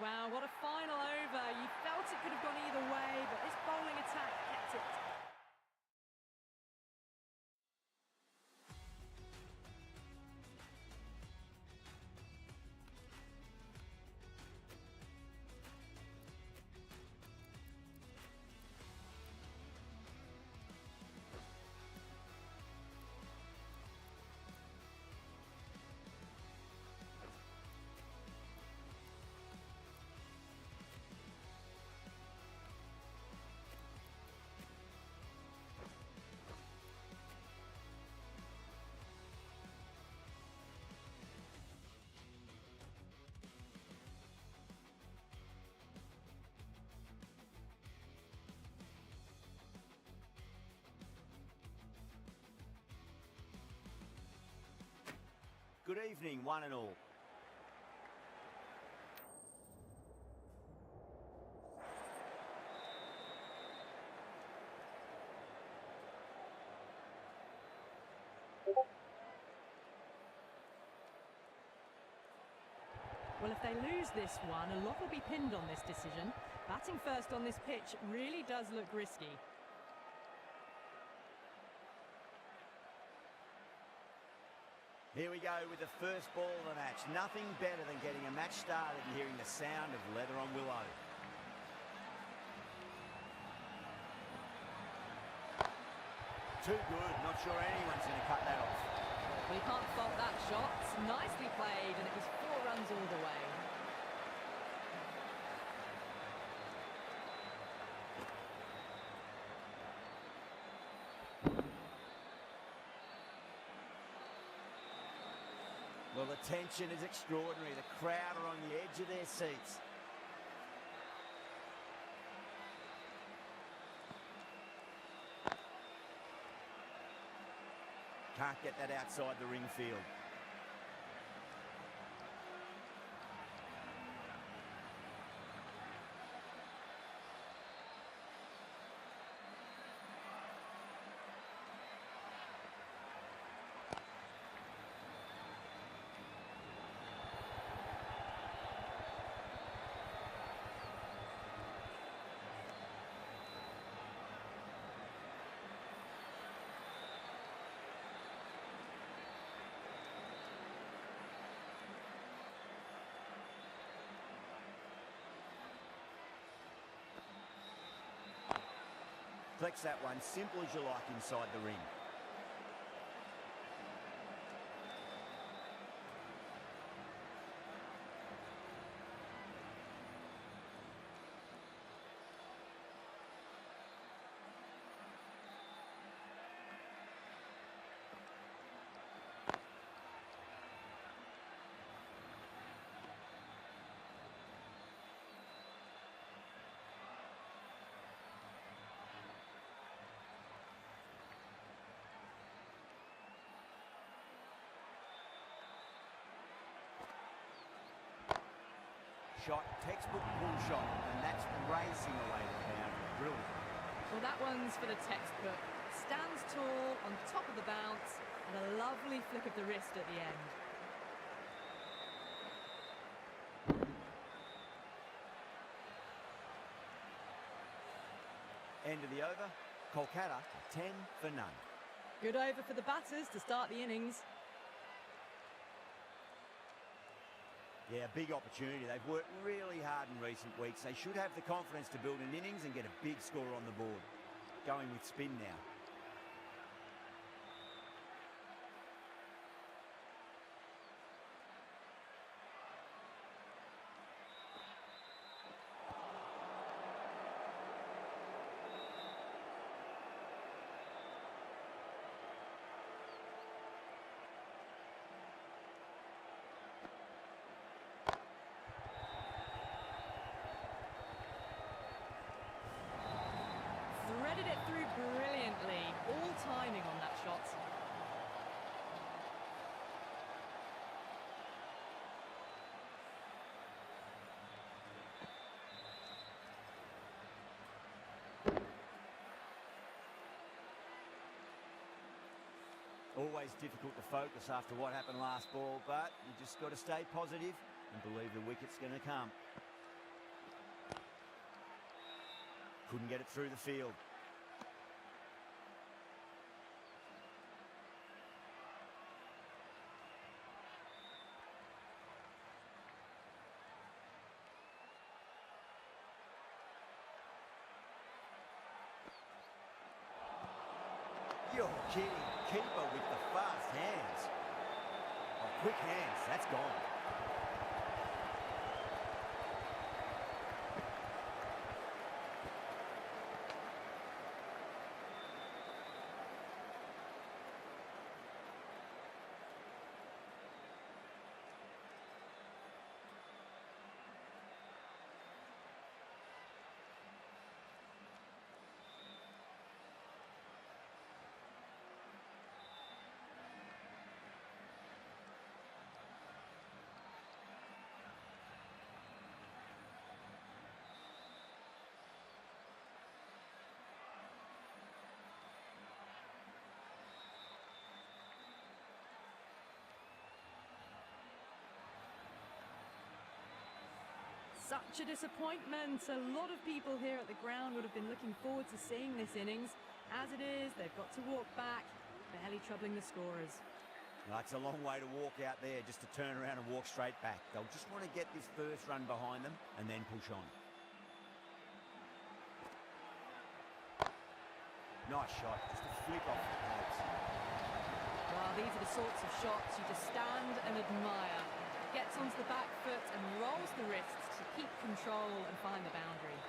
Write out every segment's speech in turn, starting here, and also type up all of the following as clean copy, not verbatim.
Wow, what a final over. You felt it could have gone either way, but this bowling attack kept it. Good evening, one and all. Well, if they lose this one, a lot will be pinned on this decision. Batting first on this pitch really does look risky. Here we go with the first ball of the match. Nothing better than getting a match started and hearing the sound of leather on willow. Too good. Not sure anyone's going to cut that off. Well, you can't fault that shot. Nicely played, and it was 4 runs all the way. Well, the tension is extraordinary. The crowd are on the edge of their seats. Can't get that outside the ring field. Flex that one, simple as you like inside the ring. Shot, textbook pull shot, and that's racing away the boundary. Brilliant. Well, that one's for the textbook. Stands tall, on top of the bounce, and a lovely flick of the wrist at the end. End of the over. Kolkata, 10 for none. Good over for the batters to start the innings. Yeah, big opportunity. They've worked really hard in recent weeks. They should have the confidence to build an innings and get a big score on the board. Going with spin now. Threaded it through brilliantly. All timing on that shot. Always difficult to focus after what happened last ball, but you just got to stay positive and believe the wicket's going to come. couldn't get it through the field. You're kidding. Keeper with the fast hands. Oh, quick hands. That's gone. Such a disappointment. A lot of people here at the ground would have been looking forward to seeing this innings. As it is, they've got to walk back, barely troubling the scorers. No, it's a long way to walk out there just to turn around and walk straight back. They'll just want to get this first run behind them and then push on. Nice shot, just a flick off the pads. Well, these are the sorts of shots you just stand and admire. Gets onto the back foot and rolls the wrists to keep control and find the boundary.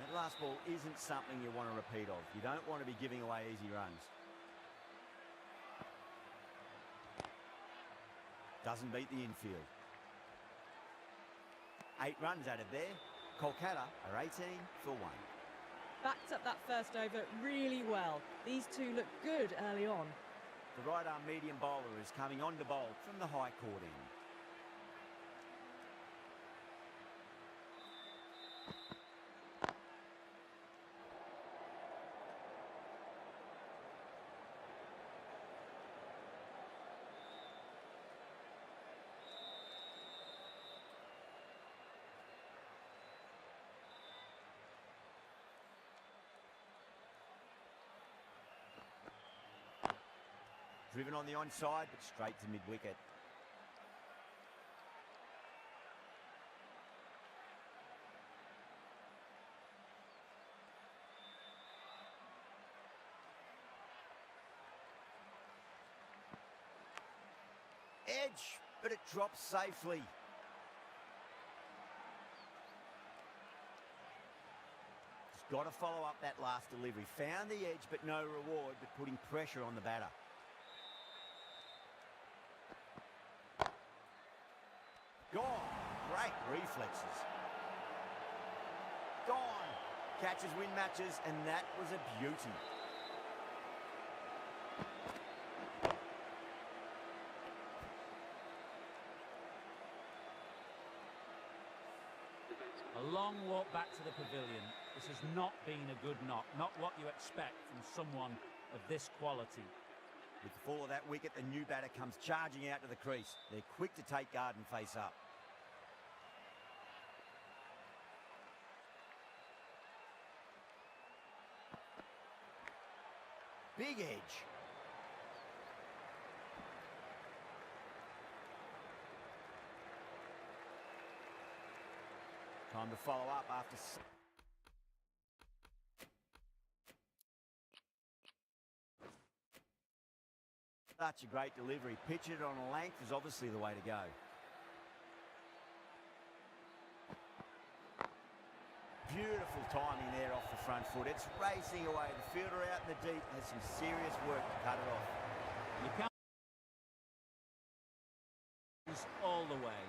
That last ball isn't something you want to repeat of. You don't want to be giving away easy runs. Doesn't beat the infield. 8 runs out of there. Kolkata are 18 for 1. Backed up that first over really well. These two look good early on. The right-arm medium bowler is coming on to bowl from the high court end. Driven on the onside, but straight to mid-wicket. Edge, but it drops safely. Just got to follow up that last delivery. Found the edge, but no reward, but putting pressure on the batter. Gone. Great reflexes. Gone. Catches win matches, and that was a beauty. A long walk back to the pavilion. This has not been a good knock. Not what you expect from someone of this quality. With the fall of that wicket, the new batter comes charging out to the crease. They're quick to take guard and face up. Big edge. Time to follow up after... Such a great delivery. Pitch it on a length is obviously the way to go. Beautiful timing there off the front foot. It's racing away. The fielder out in the deep has some serious work to cut it off. You can't all the way.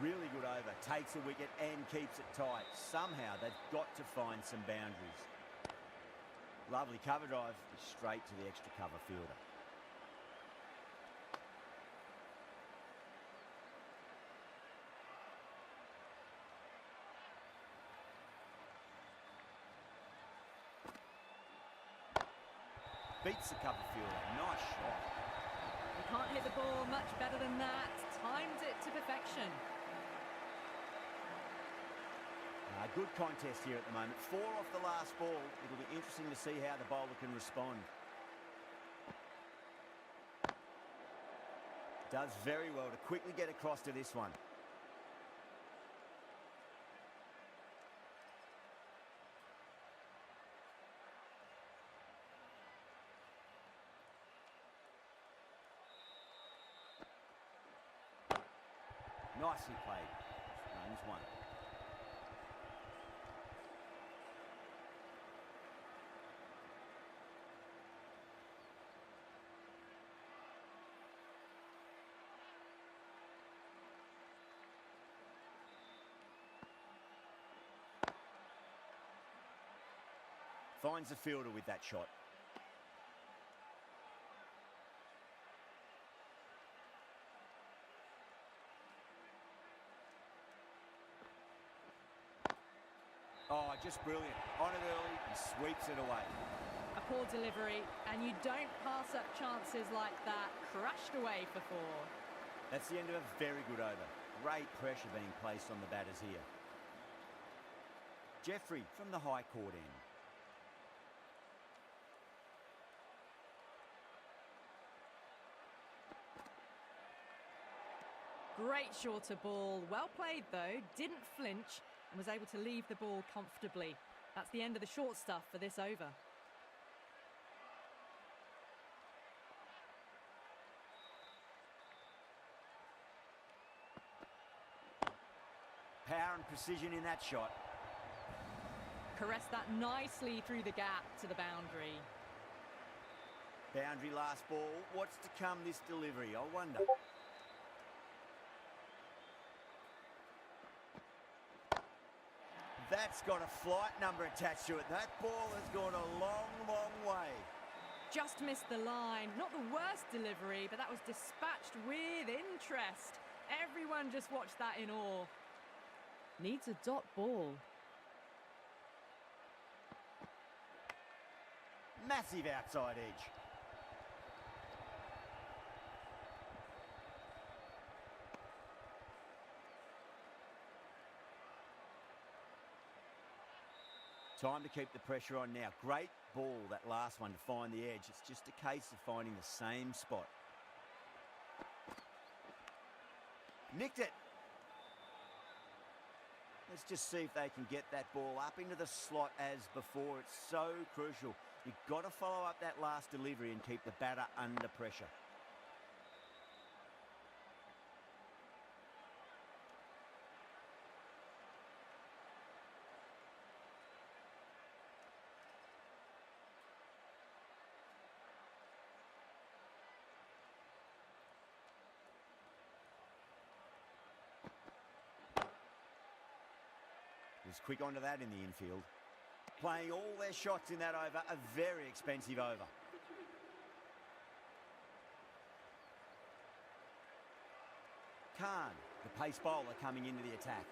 Really good over. Takes a wicket and keeps it tight. Somehow they've got to find some boundaries. Lovely cover drive. Straight to the extra cover fielder. Beats the cover fielder. Nice shot. You Can't hit the ball much better than that. Timed it to perfection. Good contest here at the moment. 4 off the last ball. It'll be interesting to see how the bowler can respond. Does very well to quickly get across to this one. Nicely played. Runs one. Finds the fielder with that shot. Oh, just brilliant. On it early and sweeps it away. A poor delivery, and you don't pass up chances like that. Crushed away for 4. That's the end of a very good over. Great pressure being placed on the batters here. Jeffrey from the high court end. Great shorter ball. Well played, though. Didn't flinch and was able to leave the ball comfortably. That's the end of the short stuff for this over. Power and precision in that shot. Caressed that nicely through the gap to the boundary. Boundary last ball. What's to come this delivery, I wonder. That's got a flight number attached to it. That ball has gone a long, long way. Just missed the line. Not the worst delivery, but that was dispatched with interest. Everyone just watched that in awe. Needs a dot ball. Massive outside edge. Time to keep the pressure on now. Great ball, that last one, to find the edge. It's just a case of finding the same spot. Nicked it. Let's just see if they can get that ball up into the slot as before. It's so crucial. You've got to follow up that last delivery and keep the batter under pressure. Was quick onto that in the infield. Playing all their shots in that over, a very expensive over. Khan, the pace bowler, coming into the attack.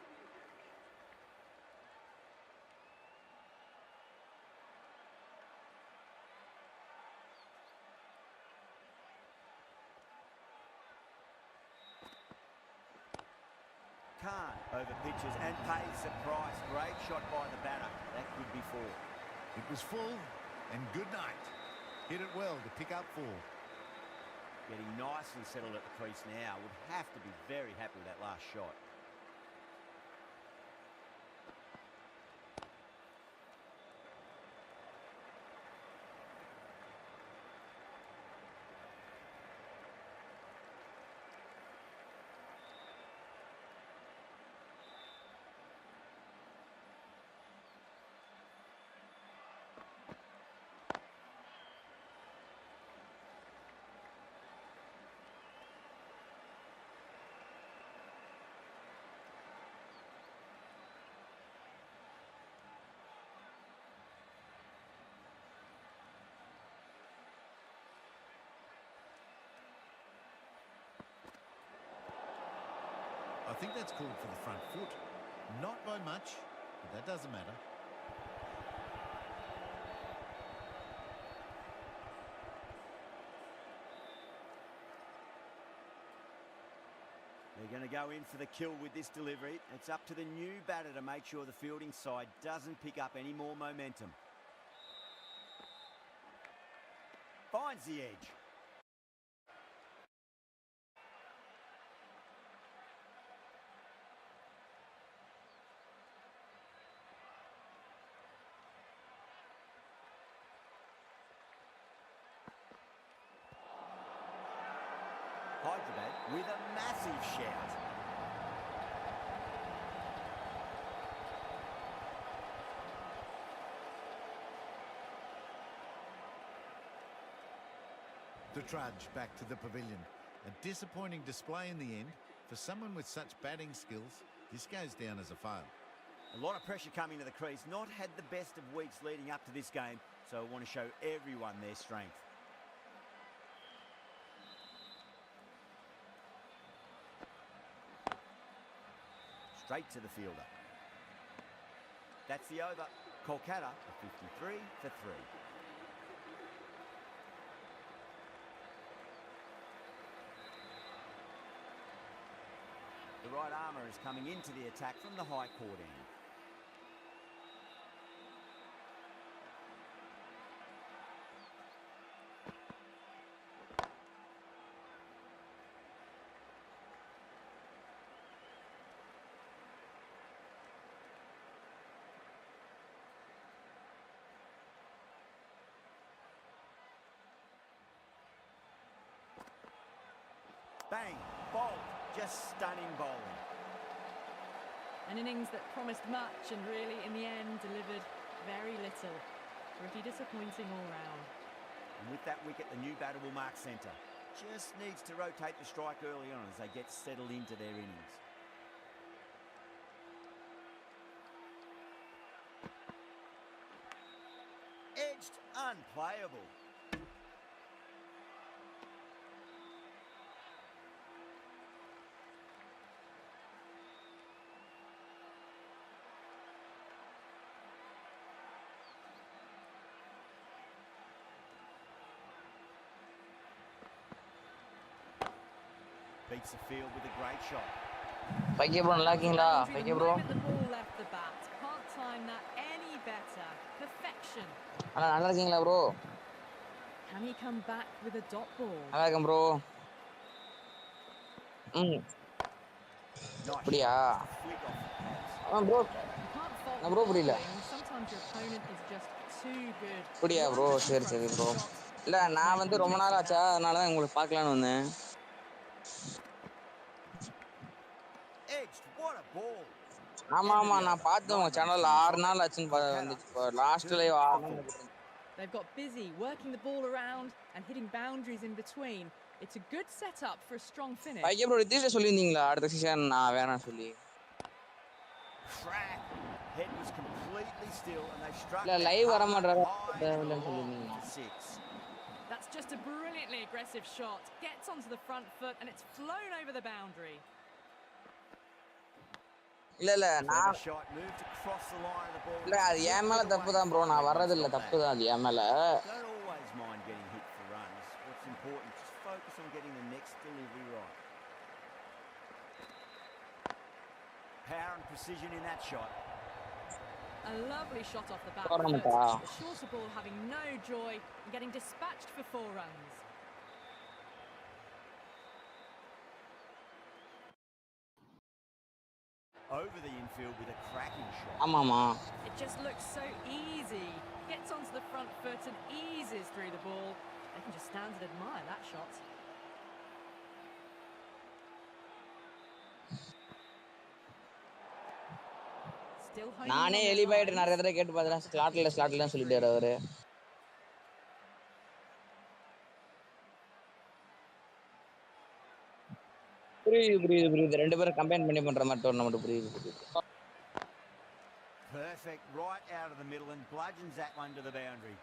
Khan over pitches and pays the price. Great shot by the batter. That could be 4. It was full and good night. Hit it well to pick up 4. Getting nicely settled at the crease now. Would have to be very happy with that last shot. I think that's called for the front foot. Not by much, but that doesn't matter. They're going to go in for the kill with this delivery. It's up to the new batter to make sure the fielding side doesn't pick up any more momentum. Finds the edge. Hyderabad with a massive shout. The trudge back to the pavilion. A disappointing display in the end. For someone with such batting skills, this goes down as a fail. A lot of pressure coming to the crease. Not had the best of weeks leading up to this game, so I want to show everyone their strength. Straight to the fielder. That's the over. Kolkata, a 53 for 3. The right armour is coming into the attack from the high court end. Bang, bowled, just stunning bowling. An innings that promised much and really, in the end, delivered very little. Pretty disappointing all round. And with that wicket, the new batter will mark centre. Just needs to rotate the strike early on as they get settled into their innings. Edged, unplayable. Beats the field with a great shot. பைக்கே bro நல்லா இருக்கீங்களா? Boundary பைக்கே the bro. moment the ball left the bat. Can't time that any better. Perfection. அண்ணா நல்லா இருக்கீங்களா bro? Can he come back with a dot ball? நல்லா இருக்கேன் bro. Nice அப்படியா? shot. Flick off the pads. Bro. You can't fault நான் the bro புரியல. bowling. Sometimes your opponent is just too good. அப்படியா bro? சரி சரி bro. இல்ல நான் வந்து ரொம்ப நாள் ஆச்சா அதனால தான் உங்களுக்கு பார்க்கலாம்னு வந்தேன். Edged, what a ball. ஆமா ஆமா நான் பார்த்தேன் உங்க சேனல்ல 6 நாள் ஆச்சுன்னு வந்துச்சு. லாஸ்ட் லைவ் 6 நாள். They've got busy working the ball around and hitting boundaries in between. It's a good setup for a strong finish. பைக்கே ப்ரோ ரித்தீஷ் சொல்லியிருந்தீங்களா அடுத்த சீசன் நான் வேணாம் சொல்லி. Crack. Head was completely still and they struck. இல்ல live வர மாட்டறாரு இல்லன்னு சொல்லிருந்தீங்க. That's just a brilliantly aggressive shot. Gets onto the front foot and it's flown over the boundary. இல்ல நான் shot moved across the line of the ball. இல்ல அது ஏன் மேல தப்பு தான் ப்ரோ நான் வர்றது இல்ல தப்பு தான் அது ஏன் மேல. Don't always mind getting hit for runs. What's important is just focus on getting the next delivery right. Power and precision in that shot. A lovely shot off the back Tournament. foot. The shorter ball having no joy and getting dispatched for 4 runs. Over the infield with a cracking shot. ஆமாமா. It just looks so easy. Gets onto the front foot and eases through the ball. They can just stand and admire that shot. Still honing நானே on their எலிபைட் lines. நிறைய தடவை கேட்டு பார்த்தேன் ஸ்லாட்ல சொல்லிட்டாரு அவரு. புரியுது ரெண்டு பேரும் கம்பைன் பண்ணி பண்ற மாதிரி டோர்னமெண்ட் புரியுது. Perfect, right out of the middle and bludgeons that one to the boundary.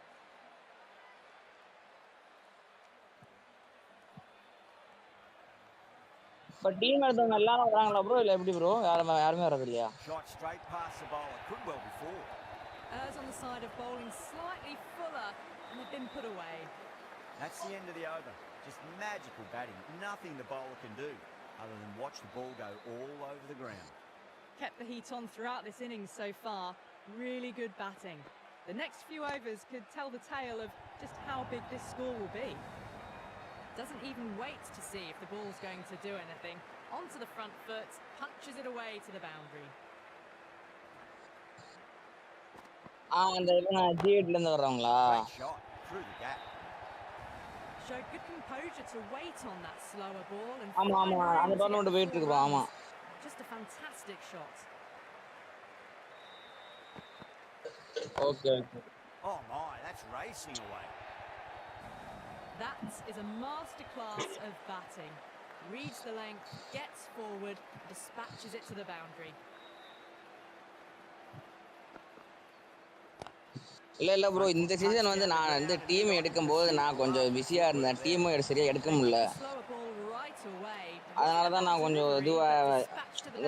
But team எடுத்தவங்க எல்லாரும் வராங்களா ப்ரோ இல்ல எப்படி ப்ரோ யாருமே வரது இல்லையா? Shot straight past the bowler, could well be 4. Errs on the side of bowling slightly fuller and they've been put away. That's the end of the over. Just magical batting, nothing the bowler can do. other than watch the ball go all over the ground. Kept the heat on throughout this innings so far. Really good batting. The next few overs could tell the tale of just how big this score will be. Doesn't even wait to see if the ball's going to do anything. Onto the front foot, punches it away to the boundary. அந்த இவங்க ஜிஎட்ல இருந்து வர்றவங்களா? Great shot through the gap. Showed good composure to wait on that slower ball and ஆமா find ஆமா room அந்த to get tournament போயிட்டு 4 இருக்குப்பா. ஆமா. runs. Just a fantastic shot. Okay okay. Oh my, that's racing away. That is a masterclass of batting. Reads the length, gets forward, dispatches it to the boundary. இல்ல bro இந்த season வந்து நான் வந்து team எடுக்கும்போது நான் கொஞ்சம் பிஸியா இருந்தேன். டீம் சரியா எடுக்க முடியல. அதனால தான் நான் கொஞ்சம் இதுவா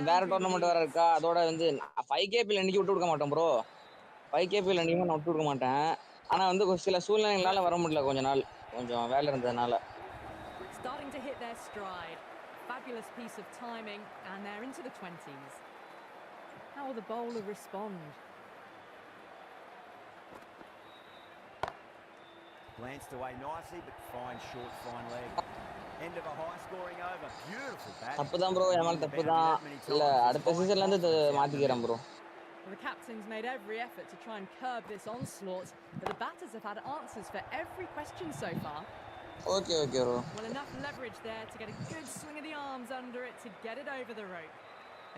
வேற டோர்னமெண்ட் வேற இருக்கா. அதோட வந்து 5KPல இன்னைக்கு விட்டு கொடுக்க மாட்டேன் ப்ரோ. 5KPல இன்னைக்கு நான் விட்டு கொடுக்க மாட்டேன். ஆனா வந்து சில சூழ்நிலைகளால வர முடியல கொஞ்ச நாள். கொஞ்சம் வேலை இருந்ததுனால. Starting to hit their stride. Fabulous piece of timing and they're into the 20s. How will the bowler respond? Glanced away nicely, but fine short, fine leg. End of a high-scoring over. Beautiful batting. தப்புதான் bro, என் மேல தப்புதான். இல்ல அடுத்த சீசன்ல இருந்து மாத்திக்கிறேன் bro. The captain's made every effort to try and curb this onslaught, but the batters have had answers for every question so far. Okay, bro. Well, enough leverage there to get a good swing of the arms under it to get it over the rope.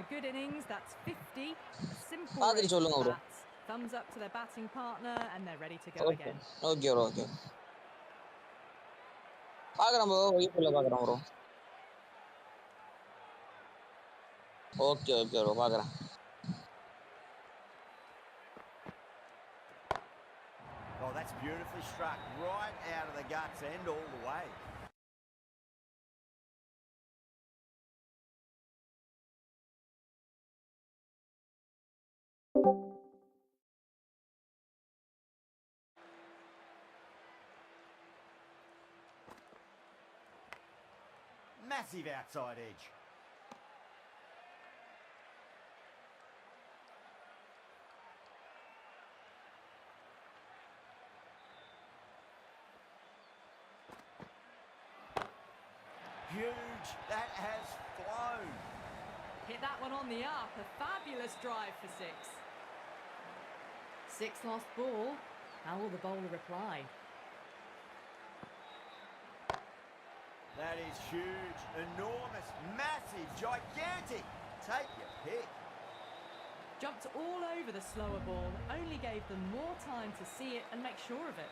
A good innings, that's 50. A simple race to bat. Thumbs up to their batting partner and they're ready to go again. Okay, bro. Okay. பாக்குறேன் bro, வைஃப்ல பாக்குறேன் bro. Okay bro, பாக்குறேன். Oh, that's beautifully struck right out of the guts and all the way. Massive outside edge. Huge. That has flown. Hit that one on the up. A fabulous drive for 6. 6 lost ball. How will the bowler reply? That is huge, enormous, massive, gigantic. Take your pick. Jumped all over the slower ball, only gave them more time to see it and make sure of it.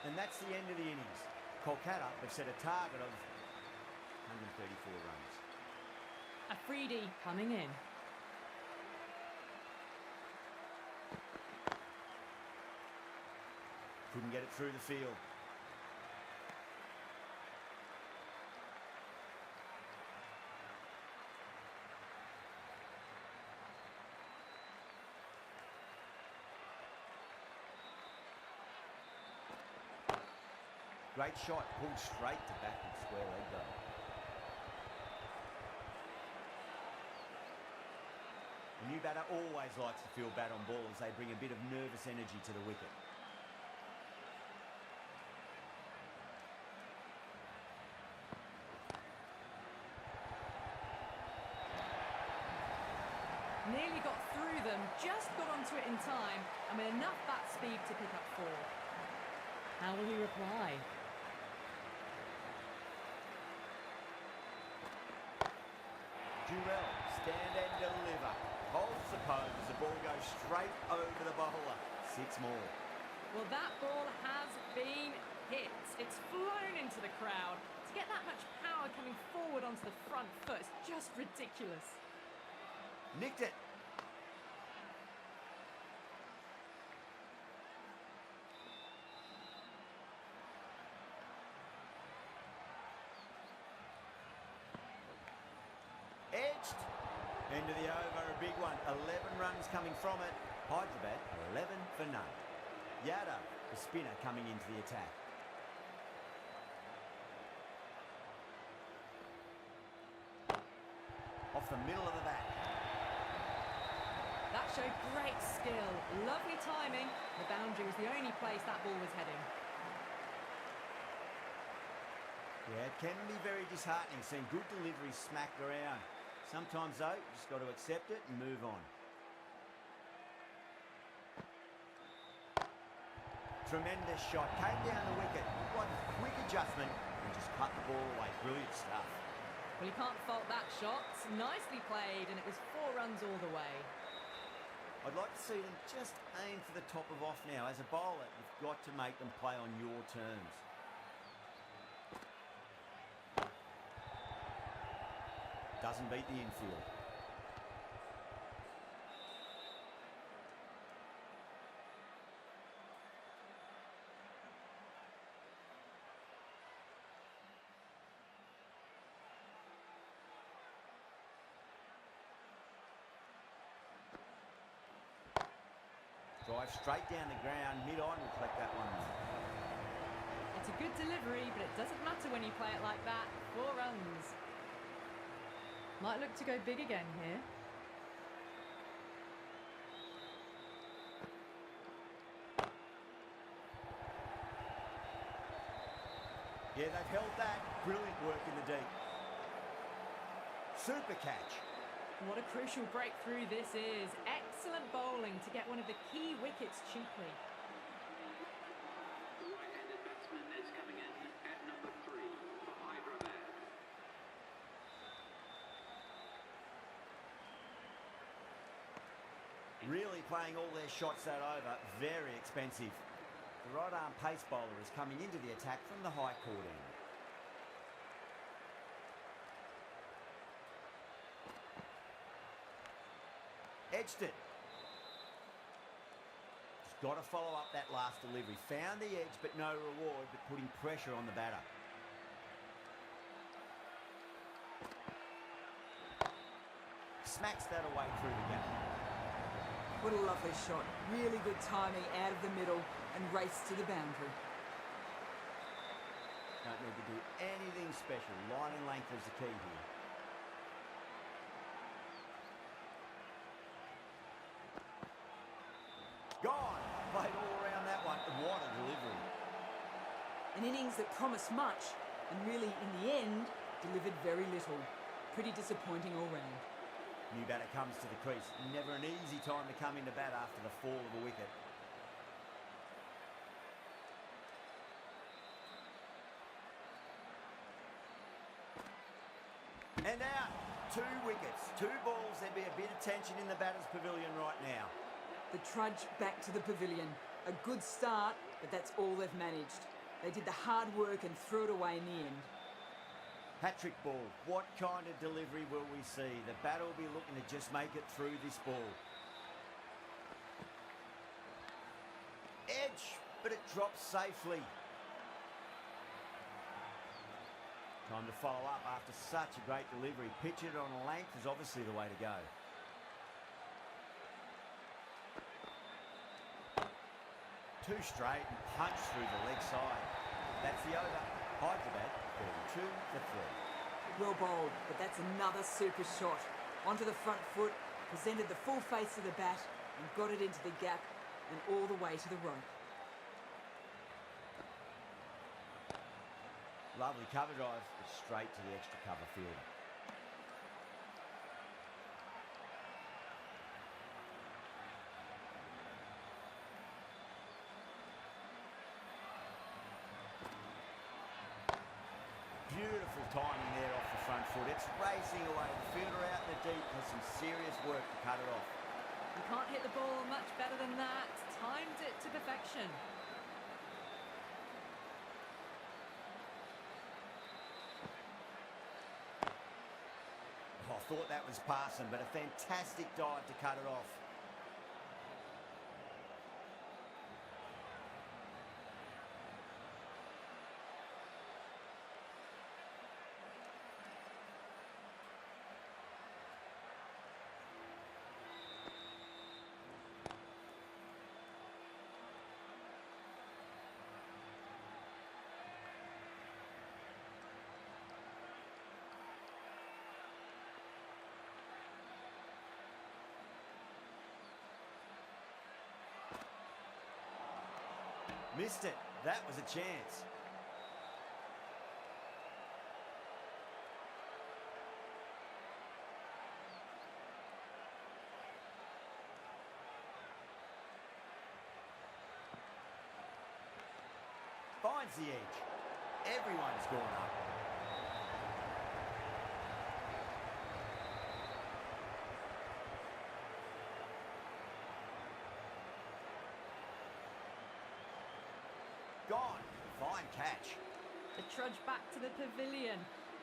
And that's the end of the innings. Kolkata have set a target of 134 runs. A freebie coming in. Couldn't get it through the field. Great shot, pulled straight to backward square leg though. The new batter always likes to feel bat on ball as they bring a bit of nervous energy to the wicket. Nearly got through them, just got onto it in time, and with enough bat speed to pick up 4. How will he reply? Durrell, stand and deliver. Holds the pose as the ball goes straight over the bowler. 6 more. Well, that ball has been hit. It's flown into the crowd. To get that much power coming forward onto the front foot is just ridiculous. Nicked it. Edged. End of the over, a big one. 11 runs coming from it. Hyderabad, 11 for none. Yadav, the spinner, coming into the attack. off the middle of the bat. That showed great skill. Lovely timing. The boundary was the only place that ball was heading. Yeah, it can be very disheartening seeing good deliveries smacked around. Sometimes, though, you just got to accept it and move on. Tremendous shot. Came down the wicket. Like a quick adjustment and just cut the ball away. Brilliant stuff. Well, you can't fault that shot. Nicely played, and it was 4 runs all the way. I'd like to see them just aim for the top of off now. As a bowler, you've got to make them play on your terms. Doesn't beat the infield. Drive straight down the ground, mid-on will collect that one. It's a good delivery, but it doesn't matter when you play it like that. 4 runs. Might look to go big again here. Yeah, they've held that. Brilliant work in the deep. Super catch. What a crucial breakthrough this is. Excellent bowling to get one of the key wickets cheaply. The right-handed batsman is coming in at number 3 for Hyderabad. Really playing all their shots that over. Very expensive. The right arm pace bowler is coming into the attack from the high court end. Edged it. Just got to follow up that last delivery. Found the edge, but no reward, but putting pressure on the batter. Smacks that away through the gap. What a lovely shot. Really good timing out of the middle and race to the boundary. Don't need to do anything special. Line and length is the key here. Gone. Played all around that one. What a delivery. An innings that promised much and really, in the end, delivered very little. Pretty disappointing all round. New batter comes to the crease. Never an easy time to come into bat after the fall of a wicket. And out. 2 wickets. 2 balls. There'd be a bit of tension in the batter's pavilion right now. The trudge back to the pavilion. A good start, but that's all they've managed. They did the hard work and threw it away in the end. Hat-trick ball. What kind of delivery will we see? The batter will be looking to just make it through this ball. Edge, but it drops safely. Time to follow up after such a great delivery. Pitch it on a length is obviously the way to go. Two straight and punch through the leg side. That's the over. Hyderabad 32 for 3. Well bowled, but that's another super shot. Onto the front foot, presented the full face of the bat and got it into the gap and all the way to the rope. Lovely cover drive, but straight to the extra cover fielder. Beautiful timing there off the front foot. It's racing away. The fielder out in the deep has some serious work to cut it off. You can't hit the ball much better than that. Timed it to perfection. I thought that was passing, but a fantastic dive to cut it off. Missed it. That was a chance. Finds the edge. Everyone's gone up. Gone. Fine catch. The trudge back to the pavilion.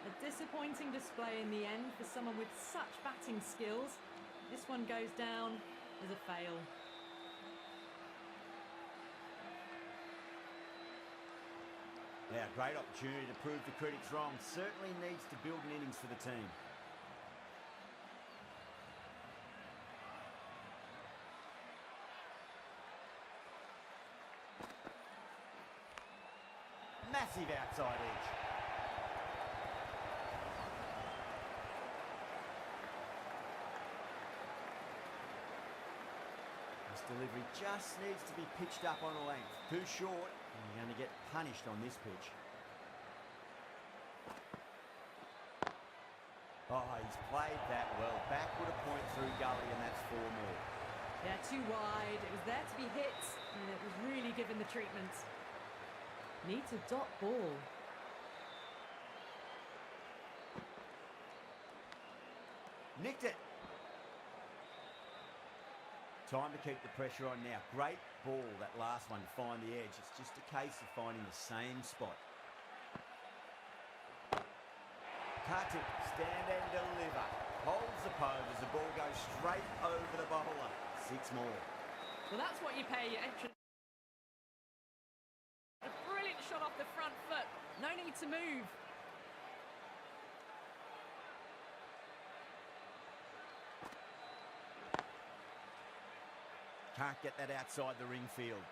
A disappointing display in the end for someone with such batting skills. This one goes down as a fail. Now, great opportunity to prove the critics wrong. Certainly needs to build an innings for the team. Massive outside edge. This delivery just needs to be pitched up on a length. Too short, and you're going to get punished on this pitch. Oh, he's played that well. Backward a point through gully, and that's 4 more. Yeah, too wide. It was there to be hit, and it was really given the treatment. Needs a dot ball. Nicked it. Time to keep the pressure on now. Great ball, that last one, to find the edge. It's just a case of finding the same spot. Cut it, stand and deliver. Holds the pose as the ball goes straight over the bowler. 6 more. Well, that's what you pay your entrance. A brilliant shot off the front foot. No need to move. Can't get that outside the ring field.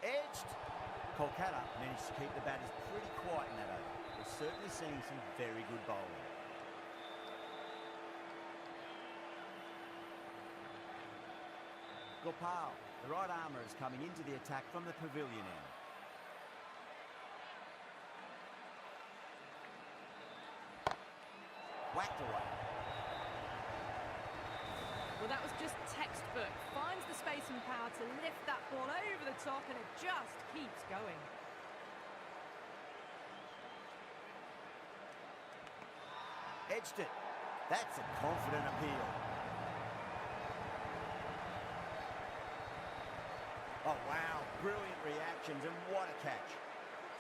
Edged. Kolkata managed to keep the batters pretty quiet in that over. We're certainly seeing some very good bowling. Gopal, the right armour, is coming into the attack from the pavilion end. Whacked away. Well, that was just textbook. Finds the space and power to lift that ball over the top, and it just keeps going. Edged it. That's a confident appeal. Oh, wow. Brilliant reactions, and what a catch.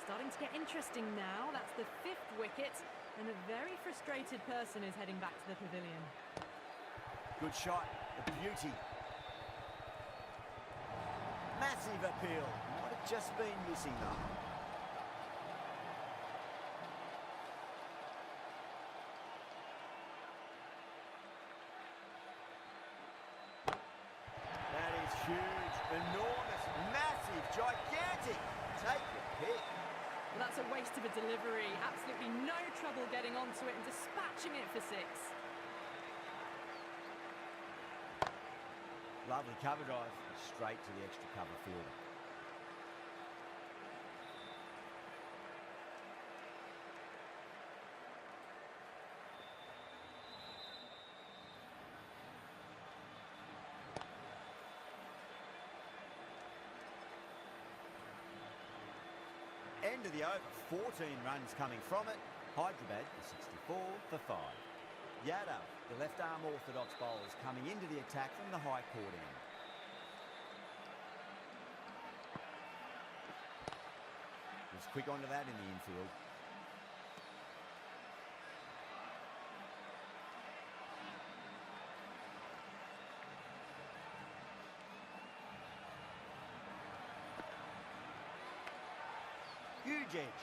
Starting to get interesting now. That's the 5th wicket, and a very frustrated person is heading back to the pavilion. Good shot. A beauty. Massive appeal. Might have just been missing, though. That is huge, enormous, massive, gigantic. Take your pick. Well, that's a waste of a delivery. Absolutely no trouble getting onto it and dispatching it for 6. Lovely cover drive, straight to the extra cover fielder. End of the over, 14 runs coming from it. Hyderabad for 64 for 5. Yadav, the left-arm orthodox bowlers, coming into the attack from the high court end. Was quick onto that in the infield. Huge edge.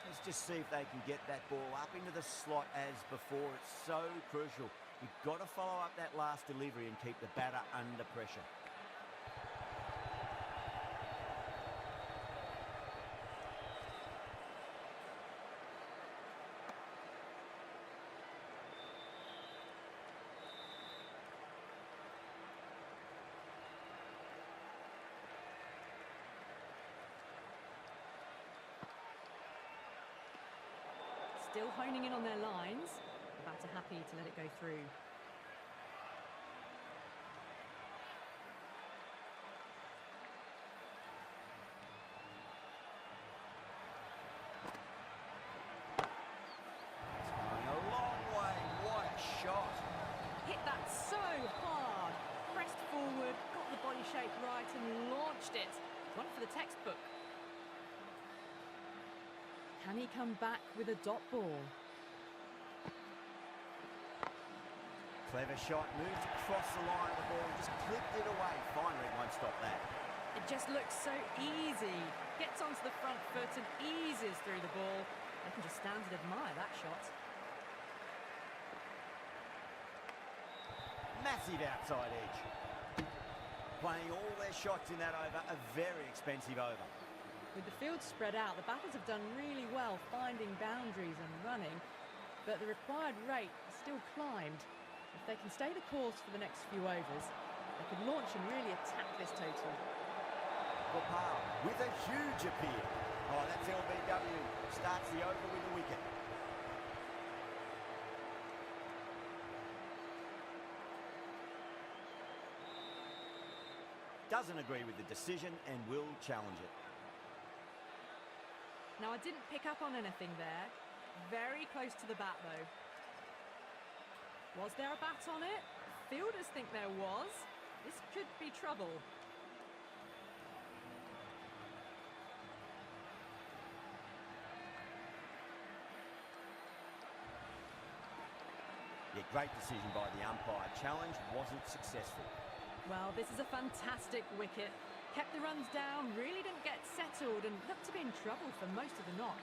Has just see if they can get that ball up into the slot as before. It's so crucial. You've got to follow up that last delivery and keep the batter under pressure. Still honing in on their lines. The batter happy to let it go through. Going a long way. What a shot. Hit that so hard. Pressed forward, got the body shape right and launched it. One for the textbook. Can he come back with a dot ball? Clever shot, moved across the line of the ball, just clipped it away. Finally, it won't stop that. It just looks so easy. Gets onto the front foot and eases through the ball. They can just stand and admire that shot. Massive outside edge. Playing all their shots in that over, a very expensive over. With the field spread out, the batters have done really well finding boundaries and running, but the required rate has still climbed. If they can stay the course for the next few overs, they could launch and really attack this total. Gopal with a huge appeal. Oh, that's LBW. Starts the over with a wicket. Doesn't agree with the decision and will challenge it. Now, I didn't pick up on anything there. Very close to the bat, though. Was there a bat on it? Fielders think there was. This could be trouble. Yeah, great decision by the umpire. Challenge wasn't successful. Well, this is a fantastic wicket. Kept the runs down, really didn't get settled and looked to be in trouble for most of the knock.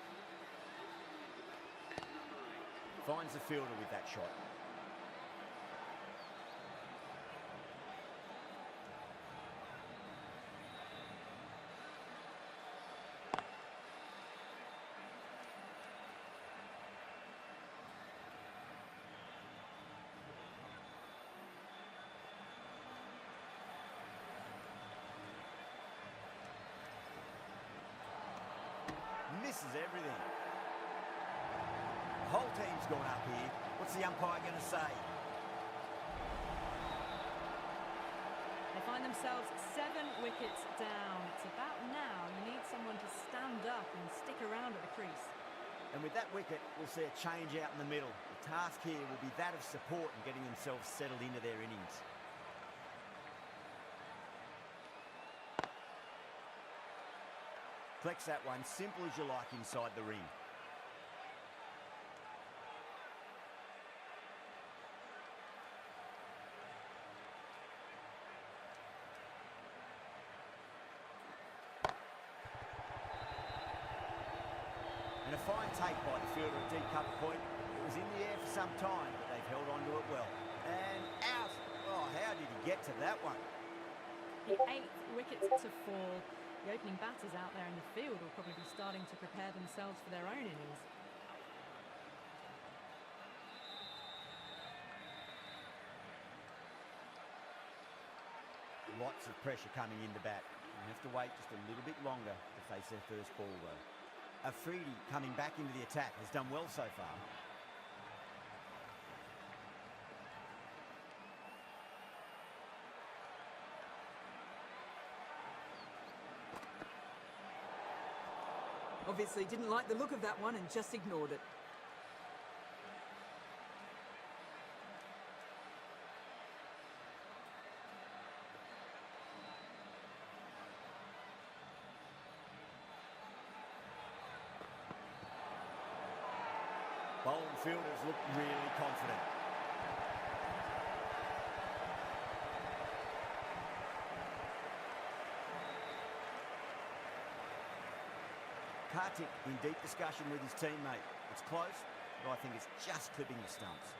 Finds the fielder with that shot. Misses everything. The whole team's gone up here. What's the umpire going to say? They find themselves 7 wickets down. It's about now you need someone to stand up and stick around at the crease. And with that wicket, we'll see a change out in the middle. The task here will be that of support and getting themselves settled into their innings. Flex that one, simple as you like inside the ring. And a fine take by the fielder at deep cover point. It was in the air for some time, but they've held on to it well. And out! Oh, how did he get to that one? The 8th wicket to fall. The opening batters out there in the field will probably be starting to prepare themselves for their own innings. Lots of pressure coming in the bat. You have to wait just a little bit longer to face their first ball, though. Afridi coming back into the attack has done well so far. Obviously didn't like the look of that one and just ignored it. Bowling fielders look really confident. Cut Partic in deep discussion with his teammate. It's close, but I think it's just clipping the stumps.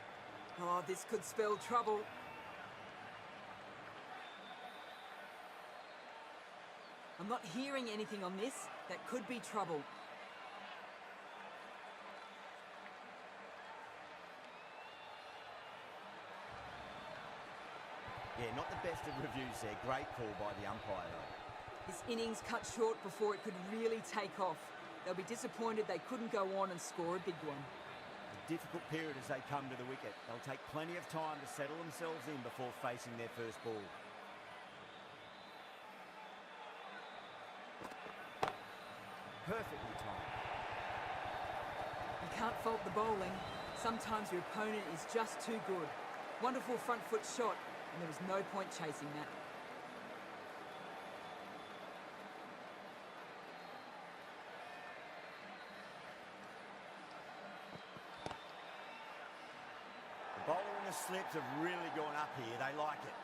Oh, this could spell trouble. I'm not hearing anything on this. That could be trouble. Yeah, not the best of reviews there. Great call by the umpire, though. This innings cut short before it could really take off. They'll be disappointed they couldn't go on and score a big one. A difficult period as they come to the wicket. They'll take plenty of time to settle themselves in before facing their first ball. Perfectly timed. You can't fault the bowling. Sometimes your opponent is just too good. Wonderful front foot shot, and there was no point chasing that. The bowler and the slips have really gone up here. They like it.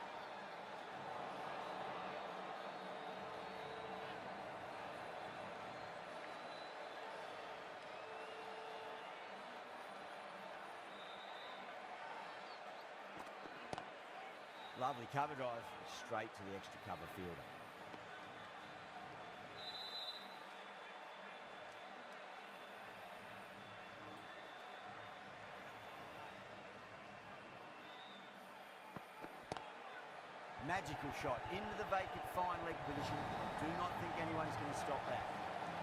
Lovely cover drive, straight to the extra cover fielder. Magical shot into the vacant fine leg position. Do not think anyone's going to stop that.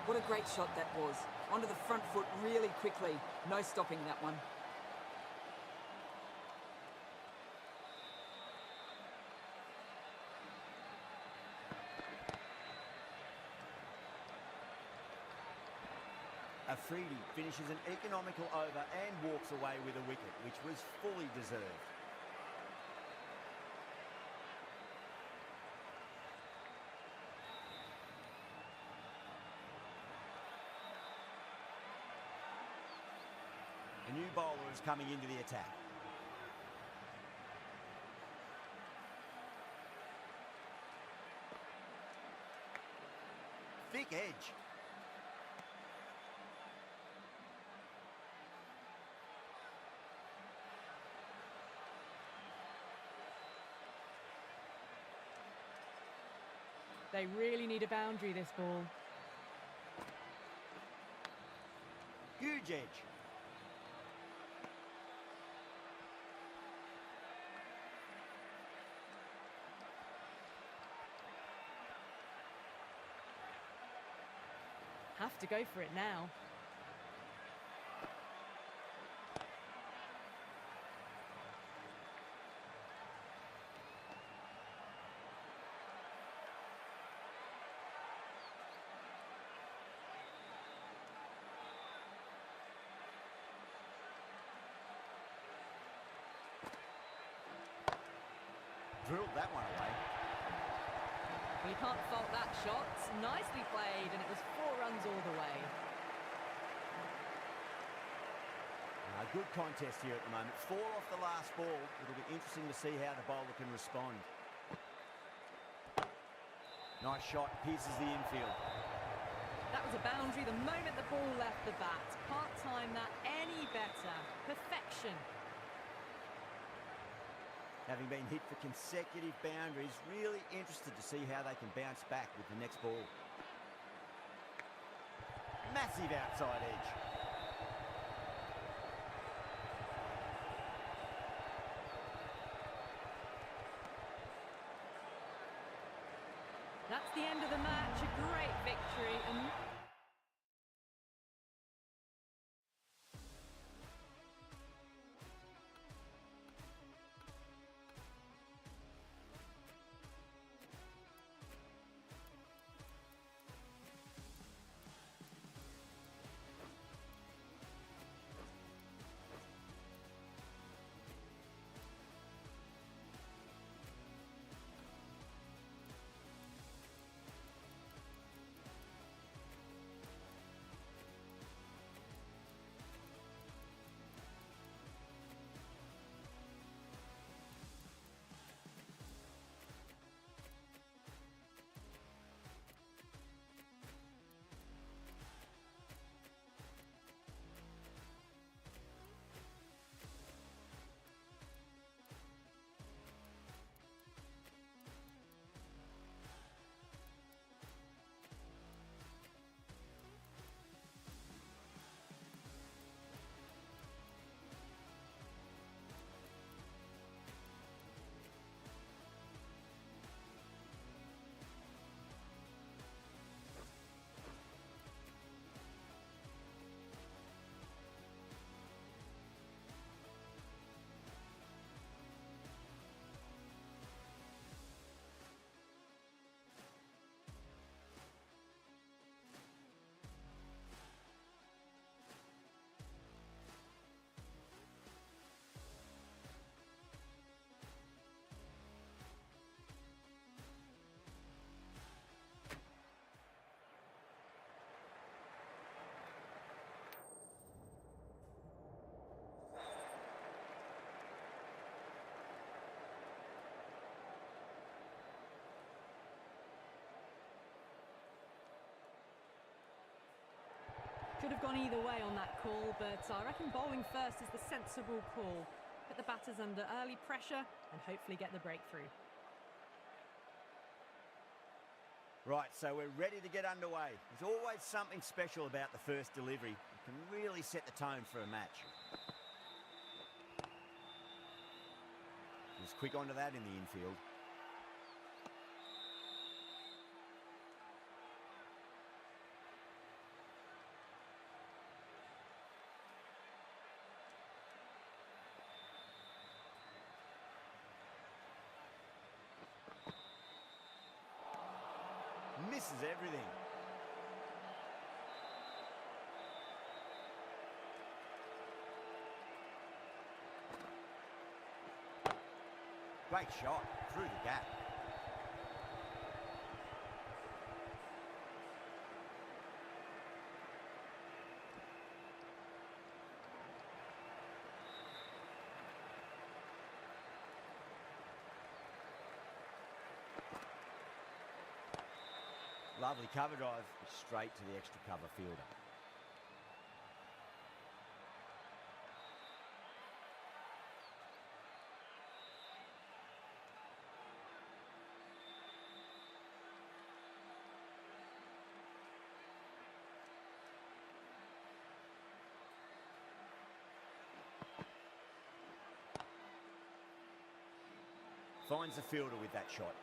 What a great shot that was. Onto the front foot really quickly. No stopping that one. Afridi finishes an economical over and walks away with a wicket, which was fully deserved. A new bowler is coming into the attack. Thick edge. They really need a boundary, this ball. Huge edge. Have to go for it now. Drilled that one away. Well, you can't fault that shot. Nicely played, and it was 4 runs all the way. A good contest here at the moment. 4 off the last ball. It'll be interesting to see how the bowler can respond. Nice shot, pierces the infield. That was a boundary the moment the ball left the bat. Can't time that any better. Perfection. Having been hit for consecutive boundaries, really interested to see how they can bounce back with the next ball. Massive outside edge. That's the end of the match. A great victory. And Could have gone either way on that call, but I reckon bowling first is the sensible call. Put the batters under early pressure and hopefully get the breakthrough. Right, so we're ready to get underway. There's always something special about the first delivery. It can really set the tone for a match. Just quick onto that in the infield. Misses everything. Great shot through the gap. Lovely cover drive, straight to the extra cover fielder. Finds the fielder with that shot.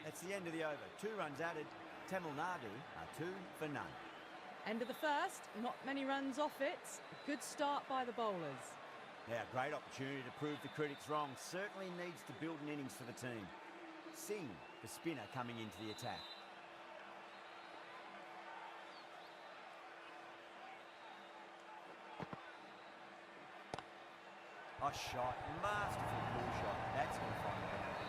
That's the end of the over. 2 runs added. Tamil Nadu are 2 for none. End of the first, not many runs off it. Good start by the bowlers. Now, great opportunity to prove the critics wrong. Certainly needs to build an innings for the team. Singh, the spinner, coming into the attack. A shot, masterful pull shot. That's going to find the boundary.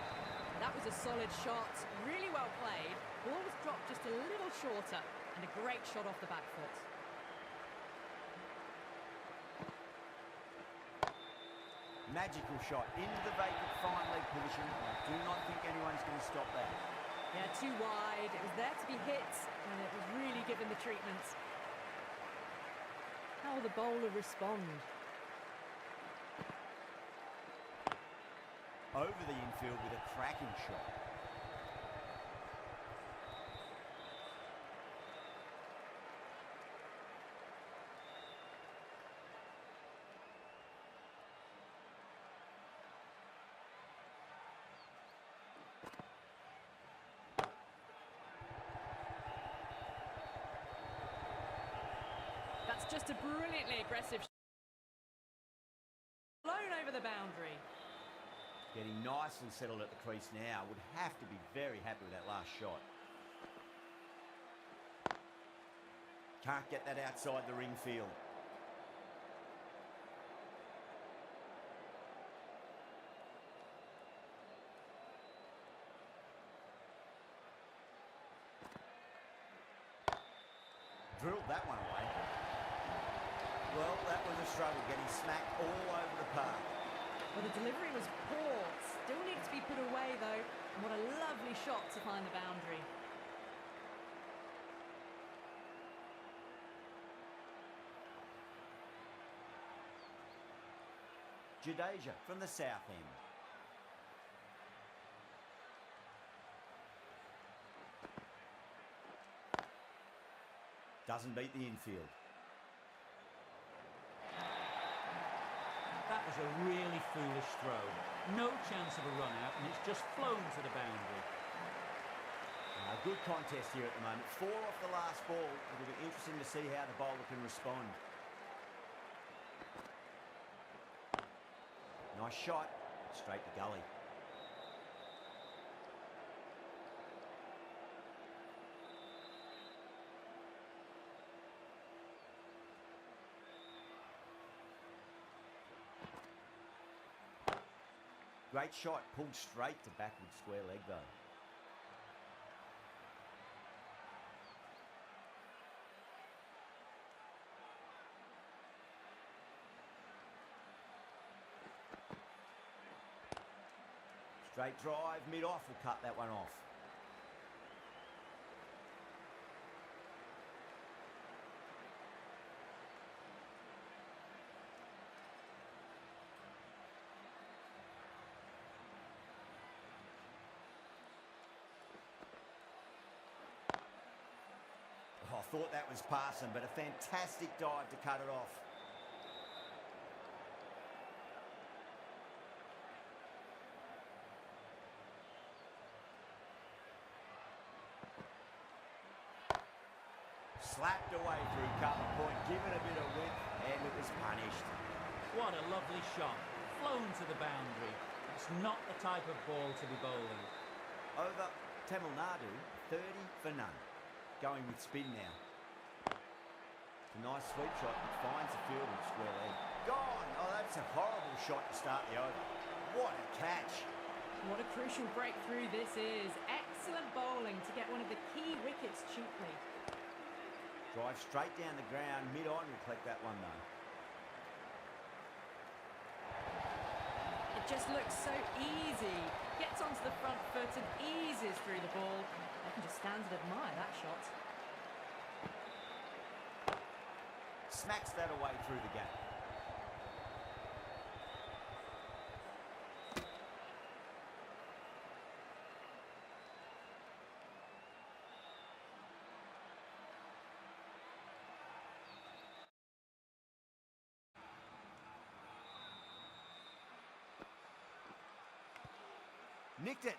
That was a solid shot, really well played. Ball was dropped just a little shorter and a great shot off the back foot. Magical shot into the vacant fine leg position. I do not think anyone's going to stop that. Yeah, too wide. It was there to be hit and it was really given the treatment. How will the bowler respond? Over the infield with a cracking shot. That's just a brilliantly aggressive shot. Blown over the boundary. Getting nice and settled at the crease now. Would have to be very happy with that last shot. Can't get that outside the ring field. Drilled that one away. Well, that was a struggle, getting smacked all over the park. Well, the delivery was poor. Still needs to be put away, though. And what a lovely shot to find the boundary. Jadeja from the south end. Doesn't beat the infield. That was a really foolish throw. No chance of a run out, and it's just flown to the boundary. A good contest here at the moment. 4 off the last ball. It'll be interesting to see how the bowler can respond. Nice shot. Straight to gully. Great shot, pulled straight to backward square leg though. Straight drive, mid-off will cut that one off. Oh, I thought that was passing, but a fantastic dive to cut it off. Slapped away through cover point, given a bit of width, and it was punished. What a lovely shot. Flown to the boundary. That's not the type of ball to be bowling. Over Tamil Nadu, 30 for none. Going with spin now. It's a nice sweep shot that finds the field with square leg. Gone! Oh, that's a horrible shot to start the over. What a catch. What a crucial breakthrough this is. Excellent bowling to get one of the key wickets cheaply. Drive straight down the ground, mid-on will collect that one though. It just looks so easy. Gets onto the front foot and eases through the ball. I can just stand and admire that shot. Smacks that away through the gap. Nicked it.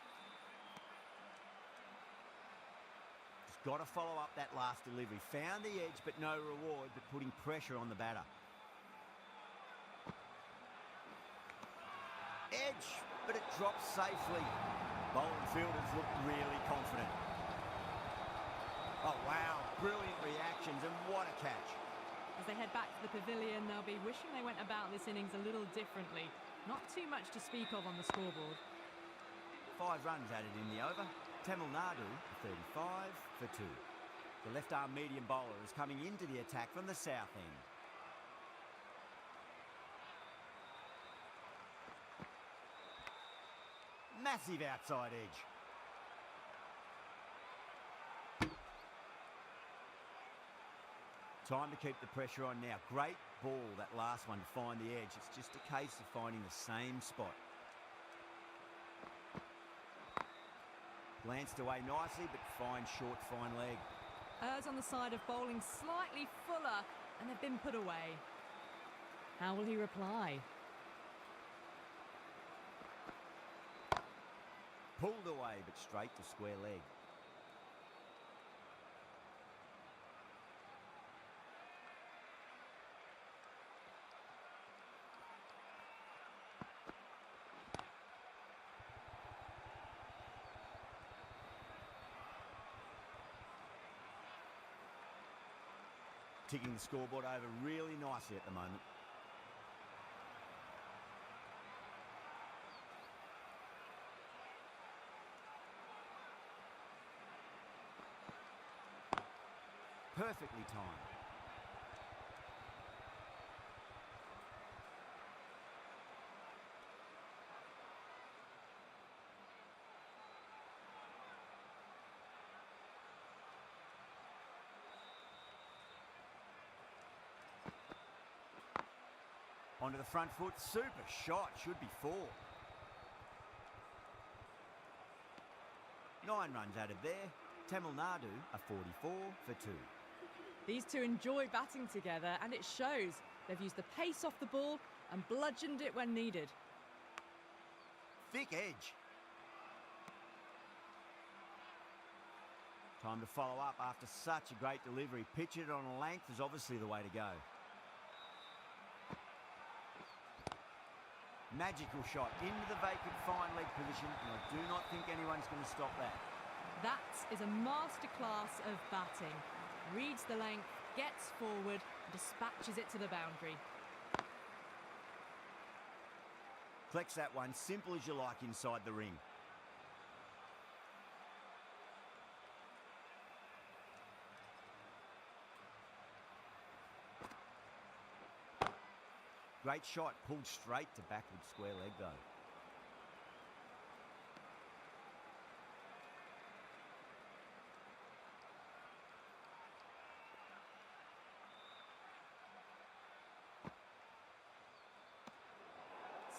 Just got to follow up that last delivery. Found the edge, but no reward, but putting pressure on the batter. Edge, but it drops safely. Bowling fielders look really confident. Oh, wow. Brilliant reactions, and what a catch. As they head back to the pavilion, they'll be wishing they went about this innings a little differently. Not too much to speak of on the scoreboard. 5 runs added in the over. Tamil Nadu, 35 for 2. The left-arm medium bowler is coming into the attack from the south end. Massive outside edge. Time to keep the pressure on now. Great ball, that last one, to find the edge. It's just a case of finding the same spot. Glanced away nicely, but fine short, fine leg. Errs on the side of bowling slightly fuller, and they've been put away. How will he reply? Pulled away, but straight to square leg. Ticking the scoreboard over really nicely at the moment. Perfectly timed. Onto the front foot, super shot, should be 4. 9 runs added there. Tamil Nadu are 44 for 2. These two enjoy batting together, and it shows. They've used the pace off the ball and bludgeoned it when needed. Thick edge. Time to follow up after such a great delivery. Pitch it on a length is obviously the way to go. Magical shot into the vacant fine leg position, and I do not think anyone's going to stop that. That is a masterclass of batting. Reads the length, gets forward, dispatches it to the boundary. Collects that one, simple as you like inside the ring. Great shot, pulled straight to backward square leg though.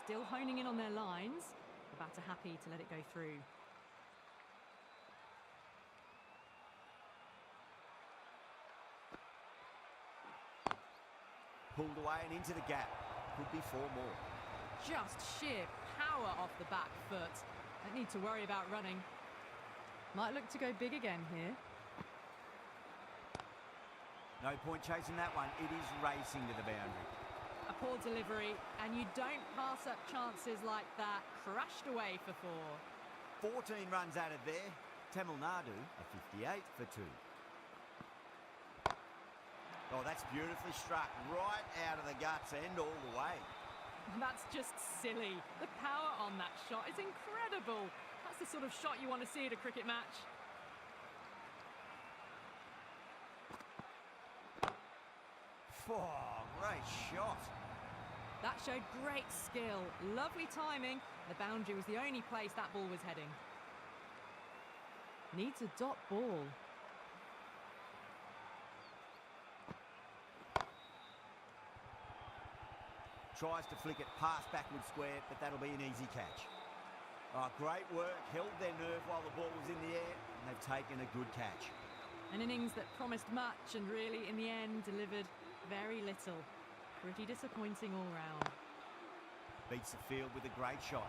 Still honing in on their lines. The batter happy to let it go through. Pulled away and into the gap. Could be 4 more. Just sheer power off the back foot. Don't need to worry about running. Might look to go big again here. No point chasing that one. It is racing to the boundary. A poor delivery, and you don't pass up chances like that. Crashed away for 4. 14 runs added there. Tamil Nadu a 58 for 2. Oh, that's beautifully struck. Right out of the guts and all the way. That's just silly. The power on that shot is incredible. That's the sort of shot you want to see at a cricket match. Oh, great shot. That showed great skill. Lovely timing. The boundary was the only place that ball was heading. Needs a dot ball. Tries to flick it past backward square, but that'll be an easy catch. Oh, great work. Held their nerve while the ball was in the air, and they've taken a good catch. An innings that promised much and really, in the end, delivered very little. Pretty disappointing all round. Beats the field with a great shot.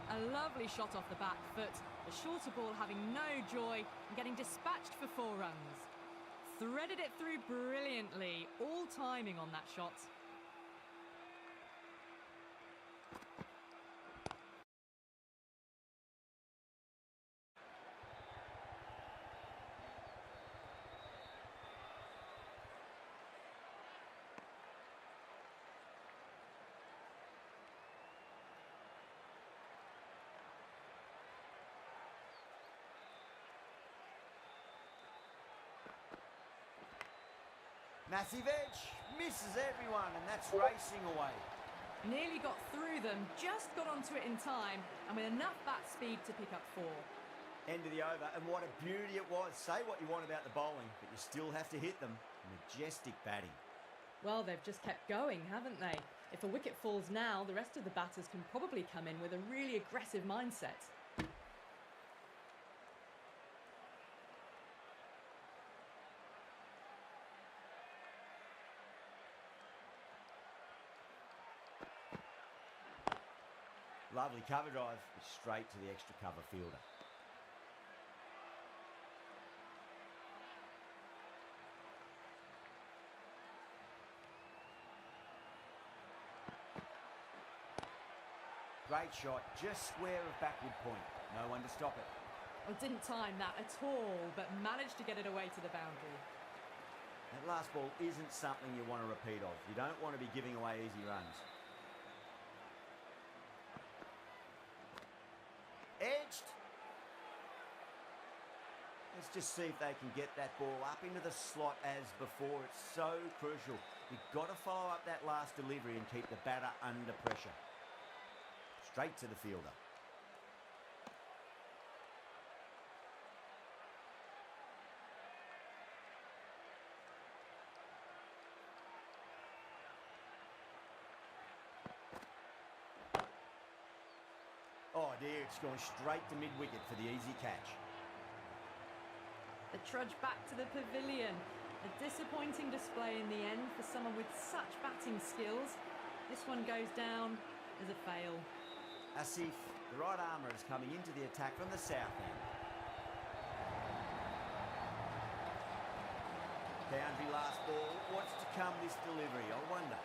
A lovely shot off the back foot. The shorter ball having no joy and getting dispatched for 4 runs. Threaded it through brilliantly. All timing on that shot. Massive edge. Misses everyone, and that's racing away. Nearly got through them, just got onto it in time, and with enough bat speed to pick up 4. End of the over, and what a beauty it was. Say what you want about the bowling, but you still have to hit them. Majestic batting. Well, they've just kept going, haven't they? If a wicket falls now, the rest of the batters can probably come in with a really aggressive mindset. Lovely cover drive, straight to the extra cover fielder. Great shot, just square of backward point. No one to stop it. Well, didn't time that at all, but managed to get it away to the boundary. That last ball isn't something you want to repeat of. You don't want to be giving away easy runs. Edged. Let's just see if they can get that ball up into the slot as before. It's so crucial. You've got to follow up that last delivery and keep the batter under pressure. Straight to the fielder. Oh dear, it's gone straight to mid-wicket for the easy catch. The trudge back to the pavilion. A disappointing display in the end for someone with such batting skills. This one goes down as a fail. Asif, the right armour, is coming into the attack from the south end. Boundary last ball. What's to come this delivery, I wonder.